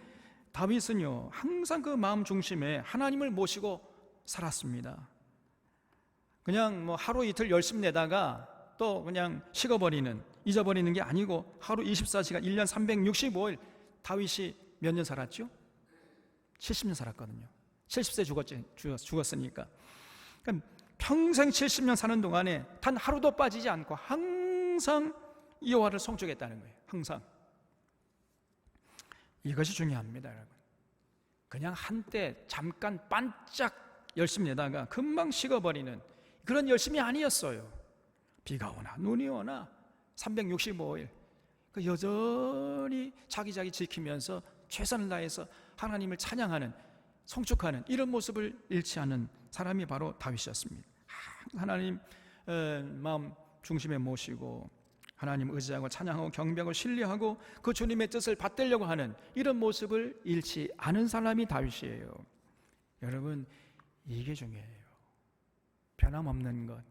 Speaker 1: 다윗은요 항상 그 마음 중심에 하나님을 모시고 살았습니다. 그냥 뭐 하루 이틀 열심 내다가 또 그냥 식어버리는, 잊어버리는 게 아니고 하루 24시간 1년 365일 다윗이 몇 년 살았죠? 70년 살았거든요. 70세 죽었으니까. 그러니까 평생 70년 사는 동안에 단 하루도 빠지지 않고 항상 여호와를 송축했다는 거예요. 항상 이것이 중요합니다, 여러분. 그냥 한때 잠깐 반짝 열심히 내다가 금방 식어버리는 그런 열심이 아니었어요. 비가 오나 눈이 오나 365일 여전히 자기 지키면서 최선을 다해서 하나님을 찬양하는, 송축하는 이런 모습을 잃지 않은 사람이 바로 다윗이었습니다. 하나님 마음 중심에 모시고 하나님 의지하고 찬양하고 경배하고 신뢰하고 그 주님의 뜻을 받들려고 하는 이런 모습을 잃지 않은 사람이 다윗이에요. 여러분, 이게 중요해요. 변함없는 것.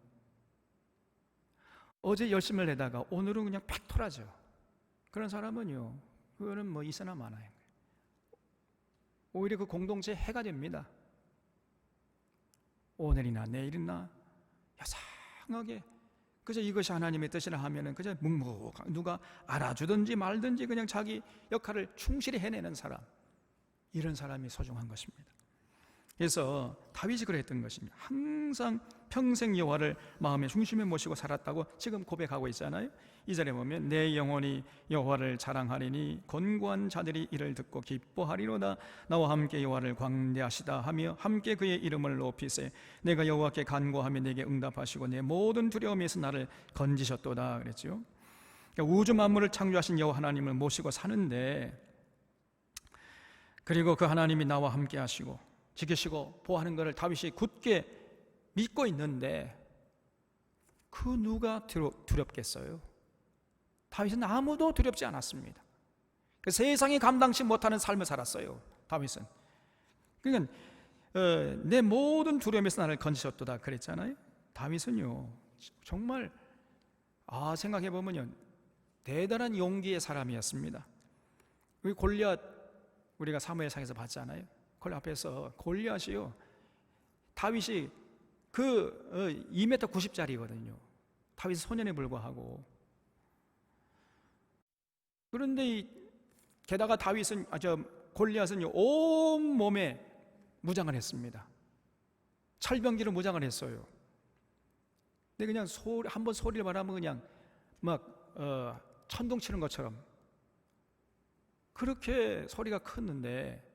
Speaker 1: 어제 열심을 내다가 오늘은 그냥 팩토라죠. 그런 사람은요, 그거는 뭐 있으나 마나요. 오히려 그 공동체의 해가 됩니다. 오늘이나 내일이나 야상하게 그저 이것이 하나님의 뜻이라 하면은 그저 묵묵하게 누가 알아주든지 말든지 그냥 자기 역할을 충실히 해내는 사람, 이런 사람이 소중한 것입니다. 그래서 다윗이 그랬던 것입니다. 항상 평생 여호와를 마음의 중심에 모시고 살았다고 지금 고백하고 있잖아요. 이 절에 보면 내 영혼이 여호와를 자랑하리니 곤고한 자들이 이를 듣고 기뻐하리로다. 나와 함께 여호와를 광대하시다 하며 함께 그의 이름을 높이세. 내가 여호와께 간구하며 내게 응답하시고 내 모든 두려움에서 나를 건지셨도다 그랬죠. 그러니까 우주 만물을 창조하신 여호와 하나님을 모시고 사는데, 그리고 그 하나님이 나와 함께 하시고 지키시고 보호하는 것을 다윗이 굳게 믿고 있는데 그 누가 두렵겠어요? 다윗은 아무도 두렵지 않았습니다. 그 세상이 감당치 못하는 삶을 살았어요, 다윗은. 그러니까 내 모든 두려움에서 나를 건지셨도다 그랬잖아요. 다윗은요 정말 생각해보면요 대단한 용기의 사람이었습니다. 우리 골리앗 우리가 사무엘상에서 봤잖아요. 그 앞에서 골리앗이요, 다윗이 그 2m 90짜리거든요. 다윗 소년에 불과하고. 그런데 게다가 다윗은 골리앗은요 온 몸에 무장을 했습니다. 철병기로 무장을 했어요. 근데 그냥 한번 소리를 말하면 그냥 막 천둥 치는 것처럼 그렇게 소리가 컸는데,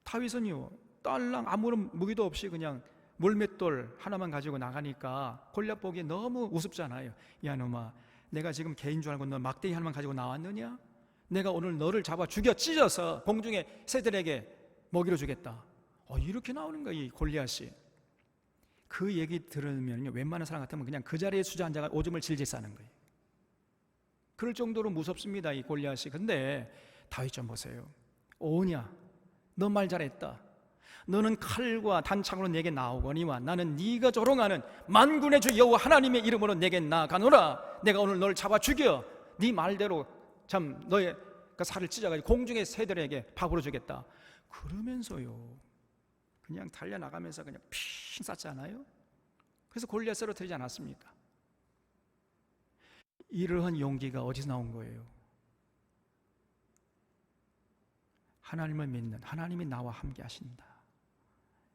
Speaker 1: 다윗은요 딸랑 아무런 무기도 없이 그냥 물맷돌 하나만 가지고 나가니까 골리앗 보기에 너무 우습잖아요. 야 놈아, 내가 지금 개인 줄 알고 너 막대기 하나만 가지고 나왔느냐? 내가 오늘 너를 잡아 죽여 찢어서 공중의 새들에게 먹이로 주겠다. 이렇게 나오는 거예요, 이 골리앗이. 그 얘기 들으면요 웬만한 사람 같으면 그냥 그 자리에 주저앉아가 오줌을 질질 싸는 거예요. 그럴 정도로 무섭습니다, 이 골리앗이. 근데 다윗 좀 보세요. 오냐, 너 말 잘했다. 너는 칼과 단창으로 내게 나오거니와 나는 네가 조롱하는 만군의 주 여호와 하나님의 이름으로 내게 나아가노라. 내가 오늘 널 잡아 죽여 네 말대로 참 너의 그 살을 찢어가지고 공중의 새들에게 밥으로 주겠다. 그러면서요 그냥 달려나가면서 그냥 핑 쐈잖아요. 그래서 골리앗 쓰러뜨리지 않았습니까? 이러한 용기가 어디서 나온 거예요? 하나님을 믿는, 하나님이 나와 함께 하신다,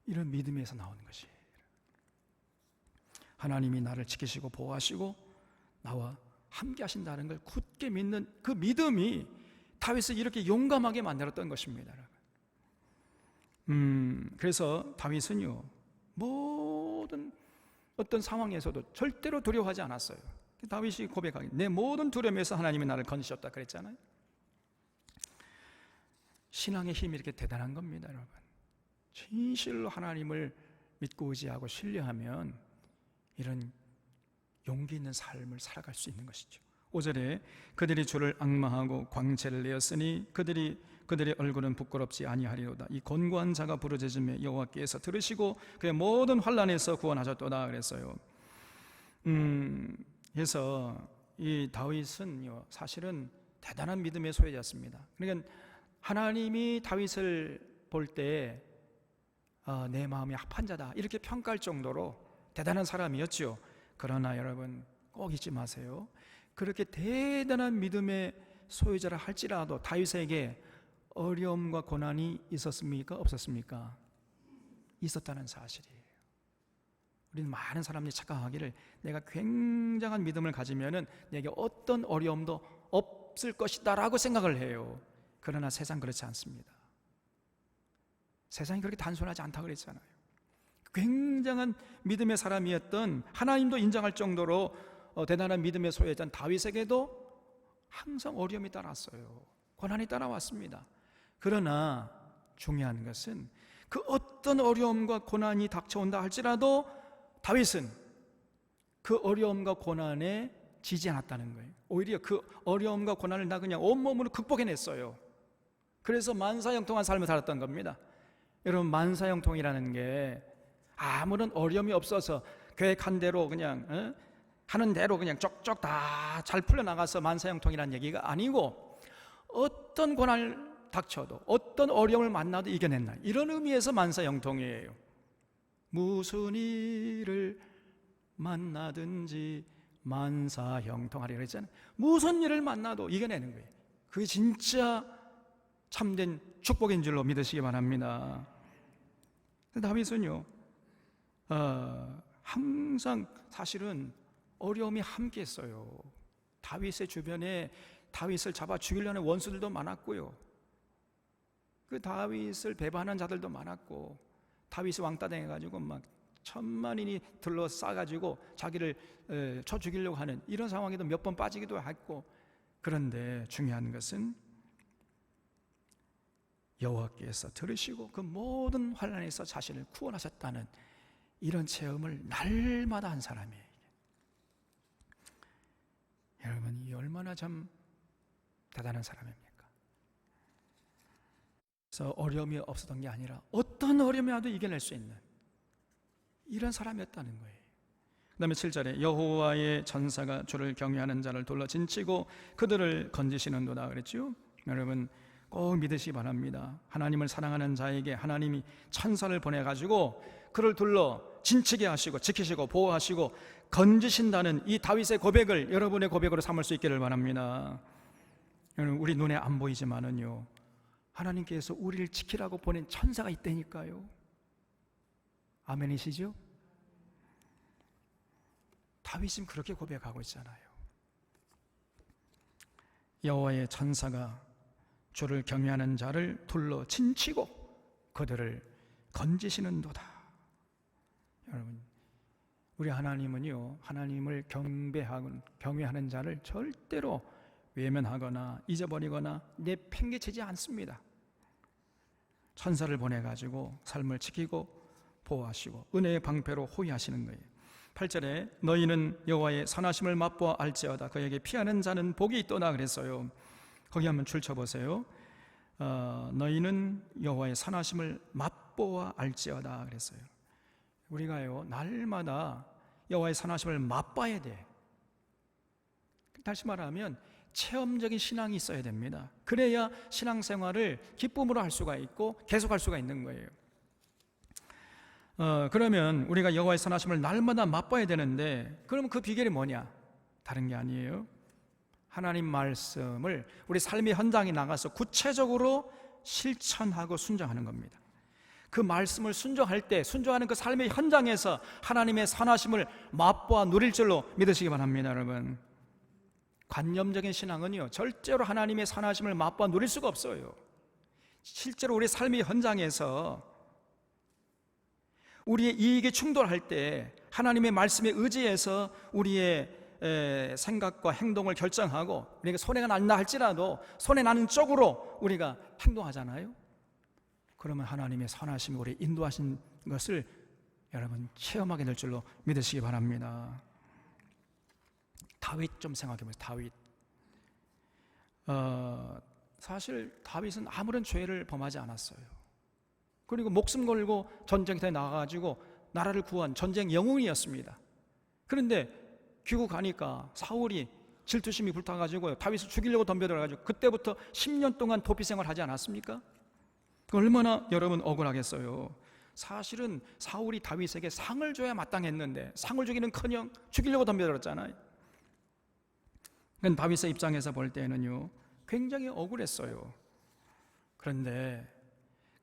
Speaker 1: 이런 믿음에서 나오는 것이에요. 하나님이 나를 지키시고 보호하시고 나와 함께 하신다는 걸 굳게 믿는 그 믿음이 다윗을 이렇게 용감하게 만들었던 것입니다. 그래서 다윗은요 모든 어떤 상황에서도 절대로 두려워하지 않았어요. 다윗이 고백하기, 내 모든 두려움에서 하나님이 나를 건지셨다 그랬잖아요. 신앙의 힘이 이렇게 대단한 겁니다, 여러분. 진실로 하나님을 믿고 의지하고 신뢰하면 이런 용기 있는 삶을 살아갈 수 있는 것이죠. 5절에 그들이 주를 앙망하고 광채를 내었으니 그들의 얼굴은 부끄럽지 아니하리로다. 이 곤고한 자가 부르짖음에 여호와께서 들으시고 그의 모든 환난에서 구원하셨도다 그랬어요. 그래서 이 다윗은요 사실은 대단한 믿음의 소유자였습니다. 그러니까 하나님이 다윗을 볼 때 내 마음이 합한 자다 이렇게 평가할 정도로 대단한 사람이었죠. 그러나 여러분 꼭 잊지 마세요. 그렇게 대단한 믿음의 소유자라 할지라도 다윗에게 어려움과 고난이 있었습니까? 없었습니까? 있었다는 사실이에요. 우리는 많은 사람들이 착각하기를 내가 굉장한 믿음을 가지면은 내게 어떤 어려움도 없을 것이다 라고 생각을 해요. 그러나 세상 그렇지 않습니다. 세상이 그렇게 단순하지 않다고 그랬잖아요. 굉장한 믿음의 사람이었던, 하나님도 인정할 정도로 대단한 믿음의 소유였던 다윗에게도 항상 어려움이 따랐어요. 고난이 따라왔습니다. 그러나 중요한 것은 그 어떤 어려움과 고난이 닥쳐온다 할지라도 다윗은 그 어려움과 고난에 지지 않았다는 거예요. 오히려 그 어려움과 고난을 다 그냥 온몸으로 극복해냈어요. 그래서 만사형통한 삶을 살았던 겁니다. 여러분, 만사형통이라는 게 아무런 어려움이 없어서 계획한 대로 그냥 하는 대로 그냥 쪽쪽 다 잘 풀려나가서 만사형통이라는 얘기가 아니고, 어떤 고난을 닥쳐도 어떤 어려움을 만나도 이겨낸다, 이런 의미에서 만사형통이에요. 무슨 일을 만나든지 만사형통하리라 그랬잖아요. 무슨 일을 만나도 이겨내는 거예요. 그게 진짜 참된 축복인 줄로 믿으시기 바랍니다. 다윗은요, 항상 사실은 어려움이 함께 했어요. 다윗의 주변에 다윗을 잡아 죽이려는 원수들도 많았고요, 그 다윗을 배반한 자들도 많았고, 다윗이 왕따 당해가지고 막 천만인이 둘러싸가지고 자기를 쳐 죽이려고 하는 이런 상황에도 몇 번 빠지기도 했고, 그런데 중요한 것은 여호와께서 들으시고 그 모든 환난에서 자신을 구원하셨다는 이런 체험을 날마다 한 사람이에요. 여러분, 이 얼마나 참 대단한 사람입니까? 그래서 어려움이 없었던 게 아니라 어떤 어려움이 와도 이겨낼 수 있는 이런 사람이었다는 거예요. 그 다음에 7절에 여호와의 전사가 주를 경외하는 자를 둘러 진치고 그들을 건지시는도다 그랬죠. 여러분, 꼭 믿으시기 바랍니다. 하나님을 사랑하는 자에게 하나님이 천사를 보내가지고 그를 둘러 진치게 하시고 지키시고 보호하시고 건지신다는 이 다윗의 고백을 여러분의 고백으로 삼을 수 있기를 바랍니다. 여러분, 우리 눈에 안 보이지만은요, 하나님께서 우리를 지키라고 보낸 천사가 있다니까요. 아멘이시죠? 다윗은 그렇게 고백하고 있잖아요. 여호와의 천사가 주를 경외하는 자를 둘러 친치고 그들을 건지시는도다. 여러분, 우리 하나님은요, 하나님을 경외하는 자를 절대로 외면하거나 잊어버리거나 내팽개치지 않습니다. 천사를 보내가지고 삶을 지키고 보호하시고 은혜의 방패로 호위하시는 거예요. 8절에 너희는 여호와의 선하심을 맛보아 알지어다. 그에게 피하는 자는 복이 있도다 그랬어요. 거기 한번 줄쳐보세요. 너희는 여호와의 선하심을 맛보아 알지어다 그랬어요. 우리가요, 날마다 여호와의 선하심을 맛봐야 돼. 다시 말하면 체험적인 신앙이 있어야 됩니다. 그래야 신앙생활을 기쁨으로 할 수가 있고 계속할 수가 있는 거예요. 그러면 우리가 여호와의 선하심을 날마다 맛봐야 되는데, 그러면 그 비결이 뭐냐? 다른 게 아니에요. 하나님 말씀을 우리 삶의 현장에 나가서 구체적으로 실천하고 순종하는 겁니다. 그 말씀을 순종할 때, 순종하는 그 삶의 현장에서 하나님의 선하심을 맛보아 누릴 줄로 믿으시기 바랍니다. 여러분, 관념적인 신앙은요, 절대로 하나님의 선하심을 맛보아 누릴 수가 없어요. 실제로 우리 삶의 현장에서 우리의 이익에 충돌할 때 하나님의 말씀에 의지해서 우리의 생각과 행동을 결정하고, 우리가 손해가 난다 할지라도 손해 나는 쪽으로 우리가 행동하잖아요. 그러면 하나님의 선하심이 우리 인도하신 것을 여러분 체험하게 될 줄로 믿으시기 바랍니다. 다윗 좀 생각해 보세요. 다윗. 사실 다윗은 아무런 죄를 범하지 않았어요. 그리고 목숨 걸고 전쟁터에 나가가지고 나라를 구한 전쟁 영웅이었습니다. 그런데 귀국하니까 사울이 질투심이 불타가지고 다윗을 죽이려고 덤벼들어가지고 그때부터 10년 동안 도피 생활하지 않았습니까? 얼마나 여러분 억울하겠어요. 사실은 사울이 다윗에게 상을 줘야 마땅했는데 상을 주기는커녕 죽이려고 덤벼들었잖아요. 다윗의 입장에서 볼 때는요, 굉장히 억울했어요. 그런데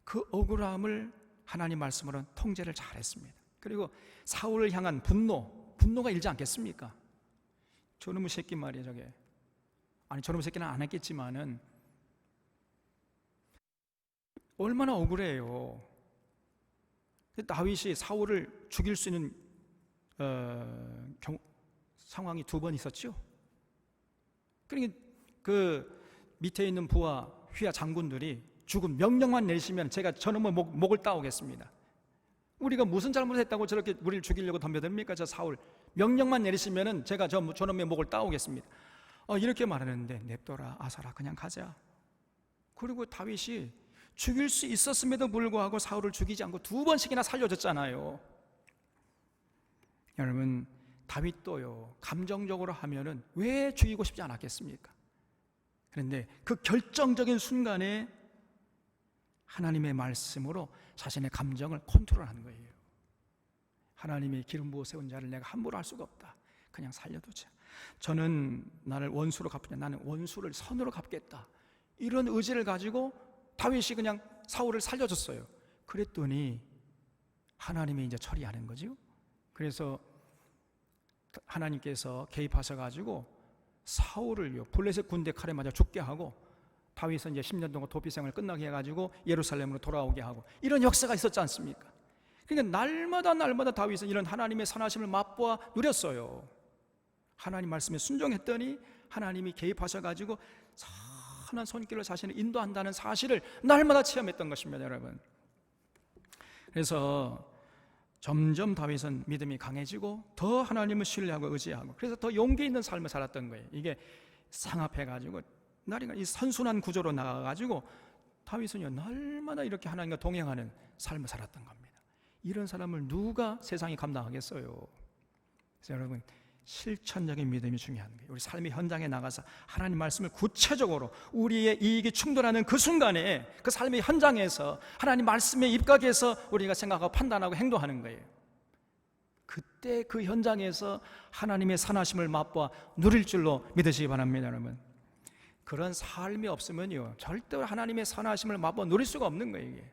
Speaker 1: 그 억울함을 하나님 말씀으로 통제를 잘했습니다. 그리고 사울을 향한 분노가 일지 않겠습니까? 저놈의 새끼 말이야 저게. 아니 저놈의 새끼는 안 했겠지만은 얼마나 억울해요. 다윗이 사울을 죽일 수 있는 상황이 2번 있었죠. 그러니까 그 밑에 있는 부하 휘하 장군들이 죽음 명령만 내리시면 제가 저놈의 목을 따오겠습니다. 우리가 무슨 잘못했다고 저렇게 우리를 죽이려고 덤벼듭니까? 저 사울 명령만 내리시면은 제가 저놈의 목을 따오겠습니다. 이렇게 말하는데 냅둬라 아사라 그냥 가자. 그리고 다윗이 죽일 수 있었음에도 불구하고 사울을 죽이지 않고 2번씩이나 살려줬잖아요. 여러분 다윗도요 감정적으로 하면은 왜 죽이고 싶지 않았겠습니까? 그런데 그 결정적인 순간에 하나님의 말씀으로 자신의 감정을 컨트롤하는 거예요. 하나님의 기름 부어 세운 자를 내가 함부로 할 수가 없다. 그냥 살려두자. 저는 나를 원수로 갚으냐, 나는 원수를 선으로 갚겠다. 이런 의지를 가지고 다윗이 그냥 사울을 살려줬어요. 그랬더니 하나님이 이제 처리하는 거죠. 그래서 하나님께서 개입하셔가지고 사울을요 블레셋 군대 칼에 맞아 죽게 하고 다윗은 이제 10년 동안 도피생활을 끝나게 해가지고 예루살렘으로 돌아오게 하고 이런 역사가 있었지 않습니까? 그러니까 날마다 다윗은 이런 하나님의 선하심을 맛보아 누렸어요. 하나님 말씀에 순종했더니 하나님이 개입하셔가지고 선한 손길로 자신을 인도한다는 사실을 날마다 체험했던 것입니다, 여러분. 그래서 점점 다윗은 믿음이 강해지고 더 하나님을 신뢰하고 의지하고 그래서 더 용기 있는 삶을 살았던 거예요. 이게 상합해가지고 날이가 이 선순환 구조로 나가가지고 다윗은요 날마다 이렇게 하나님과 동행하는 삶을 살았던 겁니다. 이런 사람을 누가 세상이 감당하겠어요? 그래서 여러분 실천적인 믿음이 중요한 거예요. 우리 삶의 현장에 나가서 하나님 말씀을 구체적으로 우리의 이익이 충돌하는 그 순간에 그 삶의 현장에서 하나님 말씀에 입각해서 우리가 생각하고 판단하고 행동하는 거예요. 그때 그 현장에서 하나님의 선하심을 맛보아 누릴 줄로 믿으시기 바랍니다, 여러분. 그런 삶이 없으면요 절대로 하나님의 선하심을 맛보아 누릴 수가 없는 거예요. 이게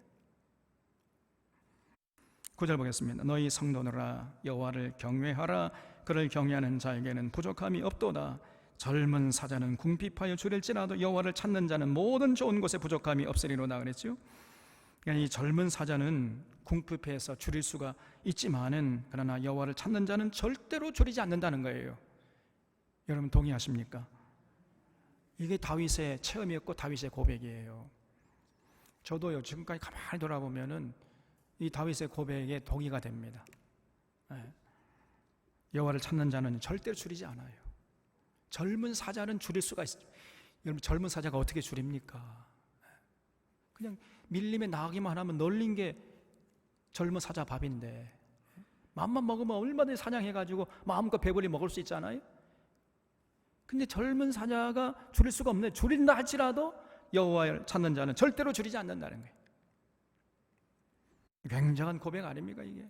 Speaker 1: 9절 보겠습니다. 너희 성도들아 여호와를 경외하라. 그를 경외하는 자에게는 부족함이 없도다. 젊은 사자는 궁핍하여 줄일지라도 여호와를 찾는 자는 모든 좋은 곳에 부족함이 없으리로다 그랬죠. 그러니까 이 젊은 사자는 궁핍해서 줄일 수가 있지만은 그러나 여호와를 찾는 자는 절대로 줄이지 않는다는 거예요. 여러분 동의하십니까? 이게 다윗의 체험이었고 다윗의 고백이에요. 저도요 지금까지 가만히 돌아보면은 이 다윗의 고백에 동의가 됩니다. 여호와를 찾는 자는 절대로 줄이지 않아요. 젊은 사자는 줄일 수가 있어요. 여러분 젊은 사자가 어떻게 줄입니까? 그냥 밀림에 나가기만 하면 널린 게 젊은 사자 밥인데 맘만 먹으면 얼마든지 사냥해가지고 마음껏 배불리 먹을 수 있잖아요. 근데 젊은 사자가 줄일 수가 없네. 줄인다 할지라도 여호와를 찾는 자는 절대로 줄이지 않는다는 거예요. 굉장한 고백 아닙니까 이게?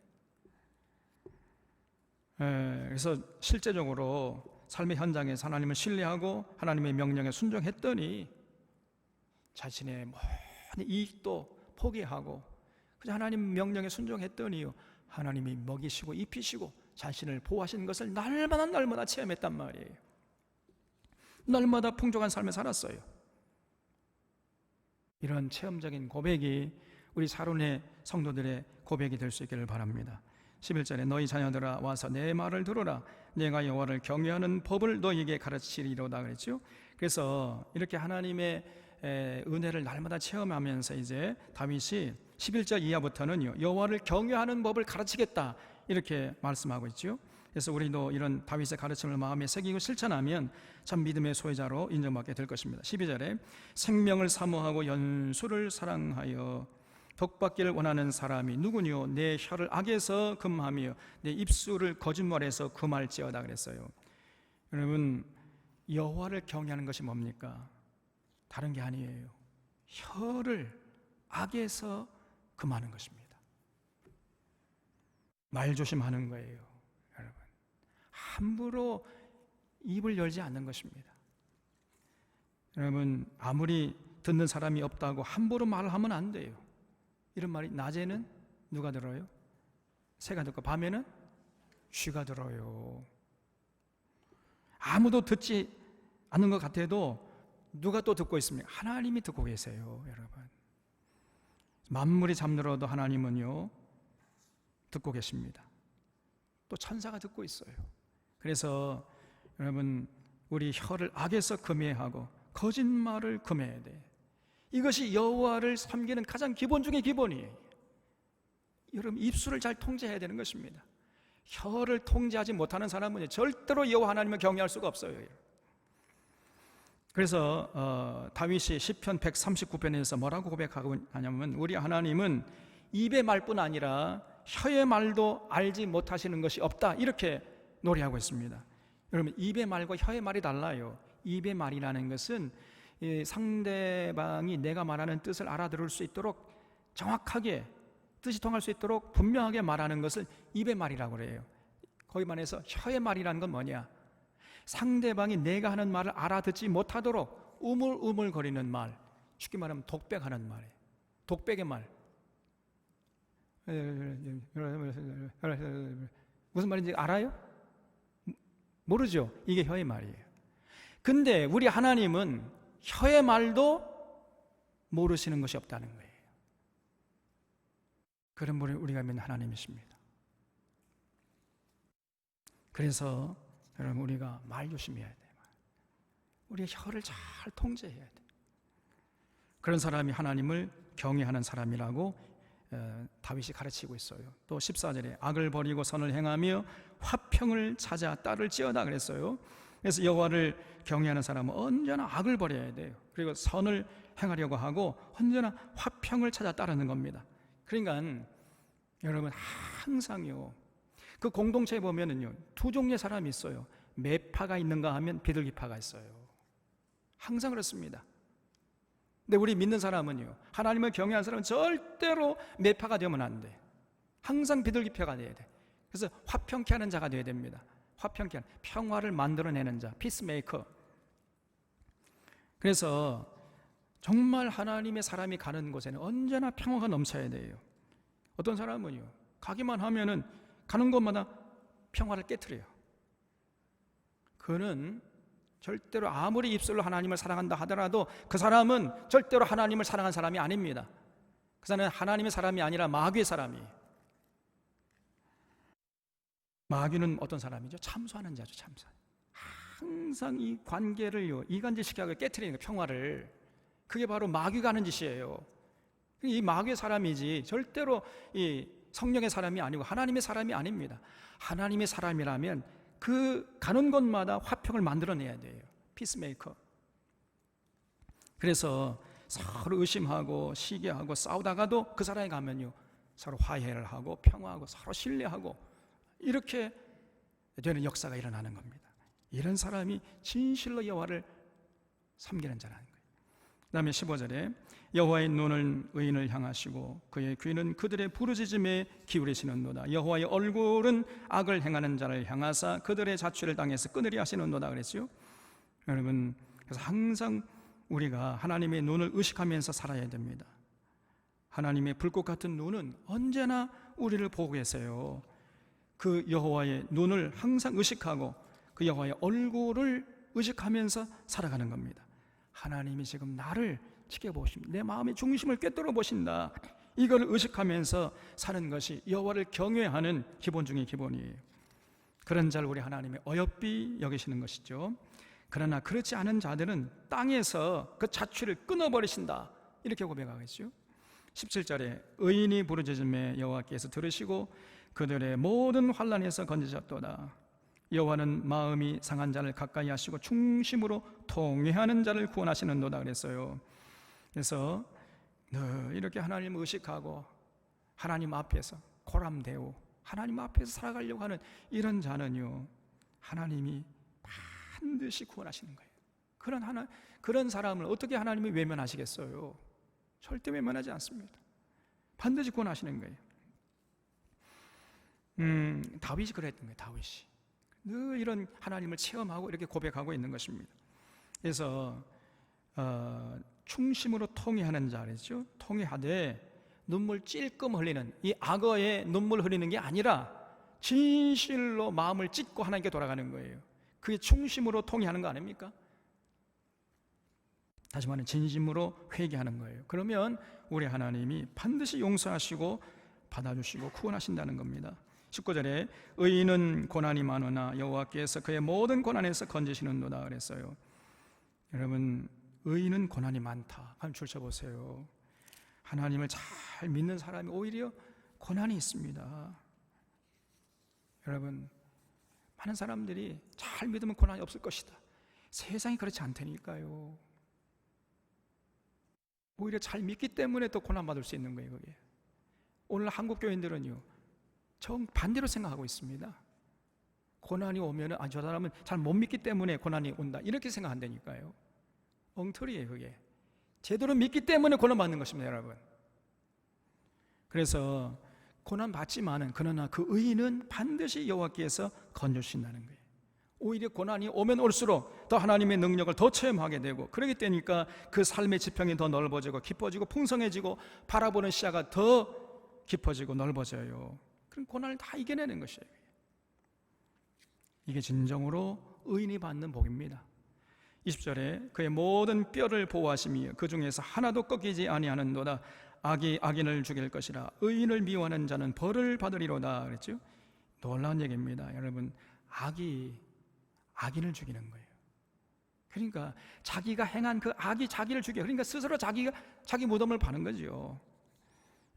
Speaker 1: 그래서 실제적으로 삶의 현장에서 하나님을 신뢰하고 하나님의 명령에 순종했더니 자신의 모든 이익도 포기하고 그저 하나님 명령에 순종했더니요 하나님이 먹이시고 입히시고 자신을 보호하시는 것을 날마다 체험했단 말이에요. 날마다 풍족한 삶을 살았어요. 이런 체험적인 고백이 우리 사론의 성도들의 고백이 될 수 있기를 바랍니다. 11절에 너희 자녀들아 와서 내 말을 들으라. 내가 여호와를 경외하는 법을 너희에게 가르치리로다 그랬죠. 그래서 이렇게 하나님의 은혜를 날마다 체험하면서 이제 다윗이 11절 이하부터는요 여호와를 경외하는 법을 가르치겠다 이렇게 말씀하고 있죠. 그래서 우리도 이런 다윗의 가르침을 마음에 새기고 실천하면 참 믿음의 소유자로 인정받게 될 것입니다. 12절에 생명을 사모하고 연수를 사랑하여 복받기를 원하는 사람이 누구뇨? 내 혀를 악에서 금하며 내 입술을 거짓말에서 금할지어다 그랬어요. 여러분 여호와를 경외하는 것이 뭡니까? 다른 게 아니에요. 혀를 악에서 금하는 것입니다. 말 조심하는 거예요. 여러분 함부로 입을 열지 않는 것입니다. 여러분 아무리 듣는 사람이 없다고 함부로 말을 하면 안 돼요. 이런 말이 낮에는 누가 들어요? 새가 듣고 밤에는 쥐가 들어요. 아무도 듣지 않는 것 같아도 누가 또 듣고 있습니까? 하나님이 듣고 계세요, 여러분. 만물이 잠들어도 하나님은요 듣고 계십니다. 또 천사가 듣고 있어요. 그래서 여러분, 우리 혀를 악에서 금해하고 거짓말을 금해야 돼. 이것이 여호와를 섬기는 가장 기본 중의 기본이에요. 여러분, 입술을 잘 통제해야 되는 것입니다. 혀를 통제하지 못하는 사람은 절대로 여호와 하나님을 경외할 수가 없어요. 그래서 다윗이 시편 139편에서 뭐라고 고백하고 하냐면, 우리 하나님은 입의 말뿐 아니라 혀의 말도 알지 못하시는 것이 없다, 이렇게 노래하고 있습니다. 여러분, 입의 말과 혀의 말이 달라요. 입의 말이라는 것은 상대방이 내가 말하는 뜻을 알아들을 수 있도록 정확하게, 뜻이 통할 수 있도록 분명하게 말하는 것을 입의 말이라고 그래요. 거기 말해서 혀의 말이라는 건 뭐냐? 상대방이 내가 하는 말을 알아듣지 못하도록 우물우물거리는 말, 쉽게 말하면 독백하는 말이에요. 독백의 말. 무슨 말인지 알아요? 모르죠? 이게 혀의 말이에요. 근데 우리 하나님은 혀의 말도 모르시는 것이 없다는 거예요. 그런 분이 우리가 믿는 하나님이십니다. 그래서 여러분, 우리가 말 조심해야 돼요. 우리의 혀를 잘 통제해야 돼요. 그런 사람이 하나님을 경외하는 사람이라고 다윗이 가르치고 있어요. 또 14절에 악을 버리고 선을 행하며 화평을 찾아 따를지어다 그랬어요. 그래서 여호와를 경외하는 사람은 언제나 악을 버려야 돼요. 그리고 선을 행하려고 하고 언제나 화평을 찾아 따르는 겁니다. 그러니까 여러분, 항상요, 그 공동체에 보면은요, 두 종류의 사람이 있어요. 매파가 있는가 하면 비둘기파가 있어요. 항상 그렇습니다. 근데 우리 믿는 사람은요, 하나님을 경외하는 사람은 절대로 매파가 되면 안 돼. 항상 비둘기파가 돼야 돼. 그래서 화평케 하는 자가 되어야 됩니다. 화평케 하는, 평화를 만들어내는 자, 피스메이커. 그래서 정말 하나님의 사람이 가는 곳에는 언제나 평화가 넘쳐야 돼요. 어떤 사람은요, 가기만 하면은 가는 곳마다 평화를 깨트려요. 그는 절대로 아무리 입술로 하나님을 사랑한다 하더라도 그 사람은 절대로 하나님을 사랑한 사람이 아닙니다. 그 사람은 하나님의 사람이 아니라 마귀의 사람이에요. 마귀는 어떤 사람이죠? 참소하는 자죠, 참소. 항상 이 관계를요, 이간질시키고 깨트리는 평화를. 그게 바로 마귀가 하는 짓이에요. 이 마귀의 사람이지 절대로 이 성령의 사람이 아니고 하나님의 사람이 아닙니다. 하나님의 사람이라면 그 가는 곳마다 화평을 만들어내야 돼요. 피스메이커. 그래서 서로 의심하고 시기하고 싸우다가도 그 사람이 가면요, 서로 화해를 하고 평화하고 서로 신뢰하고 이렇게 되는 역사가 일어나는 겁니다. 이런 사람이 진실로 여호와를 섬기는 자라는 거예요. 그 다음에 15절에 여호와의 눈은 의인을 향하시고 그의 귀는 그들의 부르짖음에 기울이시는도다. 여호와의 얼굴은 악을 행하는 자를 향하사 그들의 자취를 땅에서 끊으리 하시는도다 그랬죠. 여러분, 그래서 항상 우리가 하나님의 눈을 의식하면서 살아야 됩니다. 하나님의 불꽃 같은 눈은 언제나 우리를 보고 계세요. 그 여호와의 눈을 항상 의식하고 그 여호와의 얼굴을 의식하면서 살아가는 겁니다. 하나님이 지금 나를 지켜보십니다. 내 마음의 중심을 꿰뚫어 보신다. 이걸 의식하면서 사는 것이 여호와를 경외하는 기본 중의 기본이에요. 그런 자를 우리 하나님이 어여삐 여기시는 것이죠. 그러나 그렇지 않은 자들은 땅에서 그 자취를 끊어버리신다, 이렇게 고백하겠죠. 17절에 의인이 부르짖음에 여호와께서 들으시고 그들의 모든 환난에서 건지셨도다. 여호와는 마음이 상한 자를 가까이 하시고 중심으로 통회하는 자를 구원하시는도다 그랬어요. 그래서 늘 이렇게 하나님을 의식하고 하나님 앞에서 고람되고 하나님 앞에서 살아가려고 하는 이런 자는요, 하나님이 반드시 구원하시는 거예요. 그런 사람을 어떻게 하나님이 외면하시겠어요? 절대 외면하지 않습니다. 반드시 구원하시는 거예요. 다윗이 그랬던 거예요. 다윗이 늘 이런 하나님을 체험하고 이렇게 고백하고 있는 것입니다. 그래서 충심으로 통회하는 자랬죠. 통회하되 눈물 찔끔 흘리는 이 악어의 눈물 흘리는 게 아니라 진실로 마음을 찢고 하나님께 돌아가는 거예요. 그게 충심으로 통회하는 거 아닙니까? 다시 말하면 진심으로 회개하는 거예요. 그러면 우리 하나님이 반드시 용서하시고 받아주시고 구원하신다는 겁니다. 19절에 의인은 고난이 많으나 여호와께서 그의 모든 고난에서 건지시는도다 그랬어요. 여러분, 의인은 고난이 많다. 한번 줄쳐보세요. 하나님을 잘 믿는 사람이 오히려 고난이 있습니다. 여러분, 많은 사람들이 잘 믿으면 고난이 없을 것이다. 세상이 그렇지 않다니까요. 오히려 잘 믿기 때문에 또 고난받을 수 있는 거예요. 그게. 오늘 한국 교인들은요, 정반대로 생각하고 있습니다. 고난이 오면 저 사람은 잘 못 믿기 때문에 고난이 온다, 이렇게 생각한다니까요. 엉터리예요. 그게 제대로 믿기 때문에 고난받는 것입니다, 여러분. 그래서 고난 받지만은 그러나 그 의인은 반드시 여호와께서 건져주신다는 거예요. 오히려 고난이 오면 올수록 더 하나님의 능력을 더 체험하게 되고, 그러기 때니까 그 삶의 지평이 더 넓어지고 깊어지고 풍성해지고 바라보는 시야가 더 깊어지고 넓어져요. 그럼 고난을 다 이겨내는 것이에요. 이게 진정으로 의인이 받는 복입니다. 20절에 그의 모든 뼈를 보호하시며 그 중에서 하나도 꺾이지 아니하는도다. 악이 악인을 죽일 것이라 의인을 미워하는 자는 벌을 받으리로다 그랬죠. 놀라운 얘기입니다. 여러분, 악이 악인을 죽이는 거예요. 그러니까 자기가 행한 그 악이 자기를 죽여. 그러니까 스스로 자기가 자기 무덤을 파는 거죠.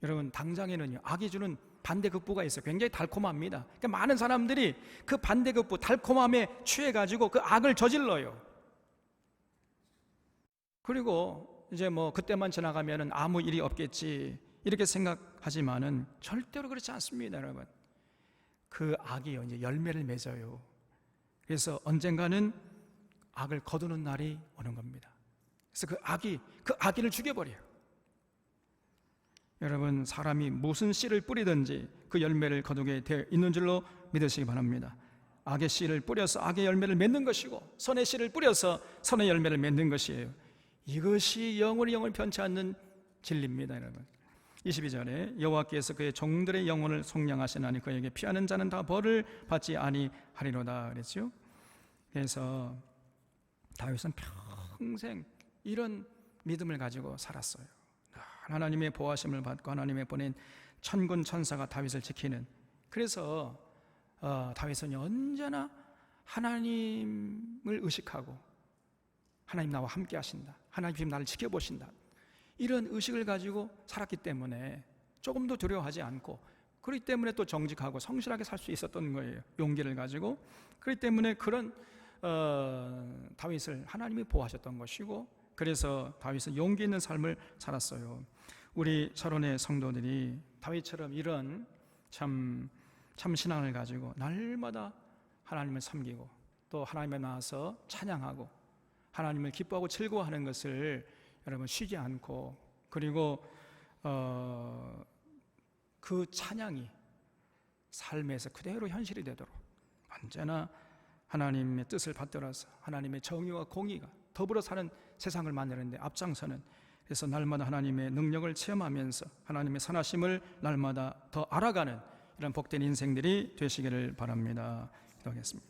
Speaker 1: 여러분, 당장에는요, 악이 주는 반대급부가 있어요. 굉장히 달콤합니다. 그러니까 많은 사람들이 그 반대급부 달콤함에 취해가지고 그 악을 저질러요. 그리고 이제 뭐 그때만 지나가면은 아무 일이 없겠지 이렇게 생각하지만은 절대로 그렇지 않습니다, 여러분. 그 악이요, 이제 열매를 맺어요. 그래서 언젠가는 악을 거두는 날이 오는 겁니다. 그래서 그 악인을 죽여버려요. 여러분, 사람이 무슨 씨를 뿌리든지 그 열매를 거두게 되어 있는 줄로 믿으시기 바랍니다. 악의 씨를 뿌려서 악의 열매를 맺는 것이고, 선의 씨를 뿌려서 선의 열매를 맺는 것이에요. 이것이 영원히 변치 않는 진리입니다, 여러분. 22절에 여호와께서 그의 종들의 영혼을 속량하시나니 그에게 피하는 자는 다 벌을 받지 아니하리로다 그랬죠. 그래서 다윗은 평생 이런 믿음을 가지고 살았어요. 하나님의 보호하심을 받고 하나님의 보낸 천군 천사가 다윗을 지키는. 그래서 다윗은 언제나 하나님을 의식하고, 하나님 나와 함께 하신다, 하나님 지금 나를 지켜보신다, 이런 의식을 가지고 살았기 때문에 조금도 두려워하지 않고, 그렇기 때문에 또 정직하고 성실하게 살 수 있었던 거예요. 용기를 가지고. 그렇기 때문에 그런 다윗을 하나님이 보호하셨던 것이고, 그래서 다윗은 용기 있는 삶을 살았어요. 우리 철원의 성도들이 다윗처럼 이런 참 신앙을 가지고 날마다 하나님을 섬기고 또 하나님에 나와서 찬양하고 하나님을 기뻐하고 즐거워하는 것을 여러분 쉬지 않고, 그리고 그 찬양이 삶에서 그대로 현실이 되도록 언제나 하나님의 뜻을 받들어서 하나님의 정의와 공의가 더불어 사는 세상을 만드는데 앞장서는, 그래서 날마다 하나님의 능력을 체험하면서 하나님의 선하심을 날마다 더 알아가는 이런 복된 인생들이 되시기를 바랍니다. 기도하겠습니다.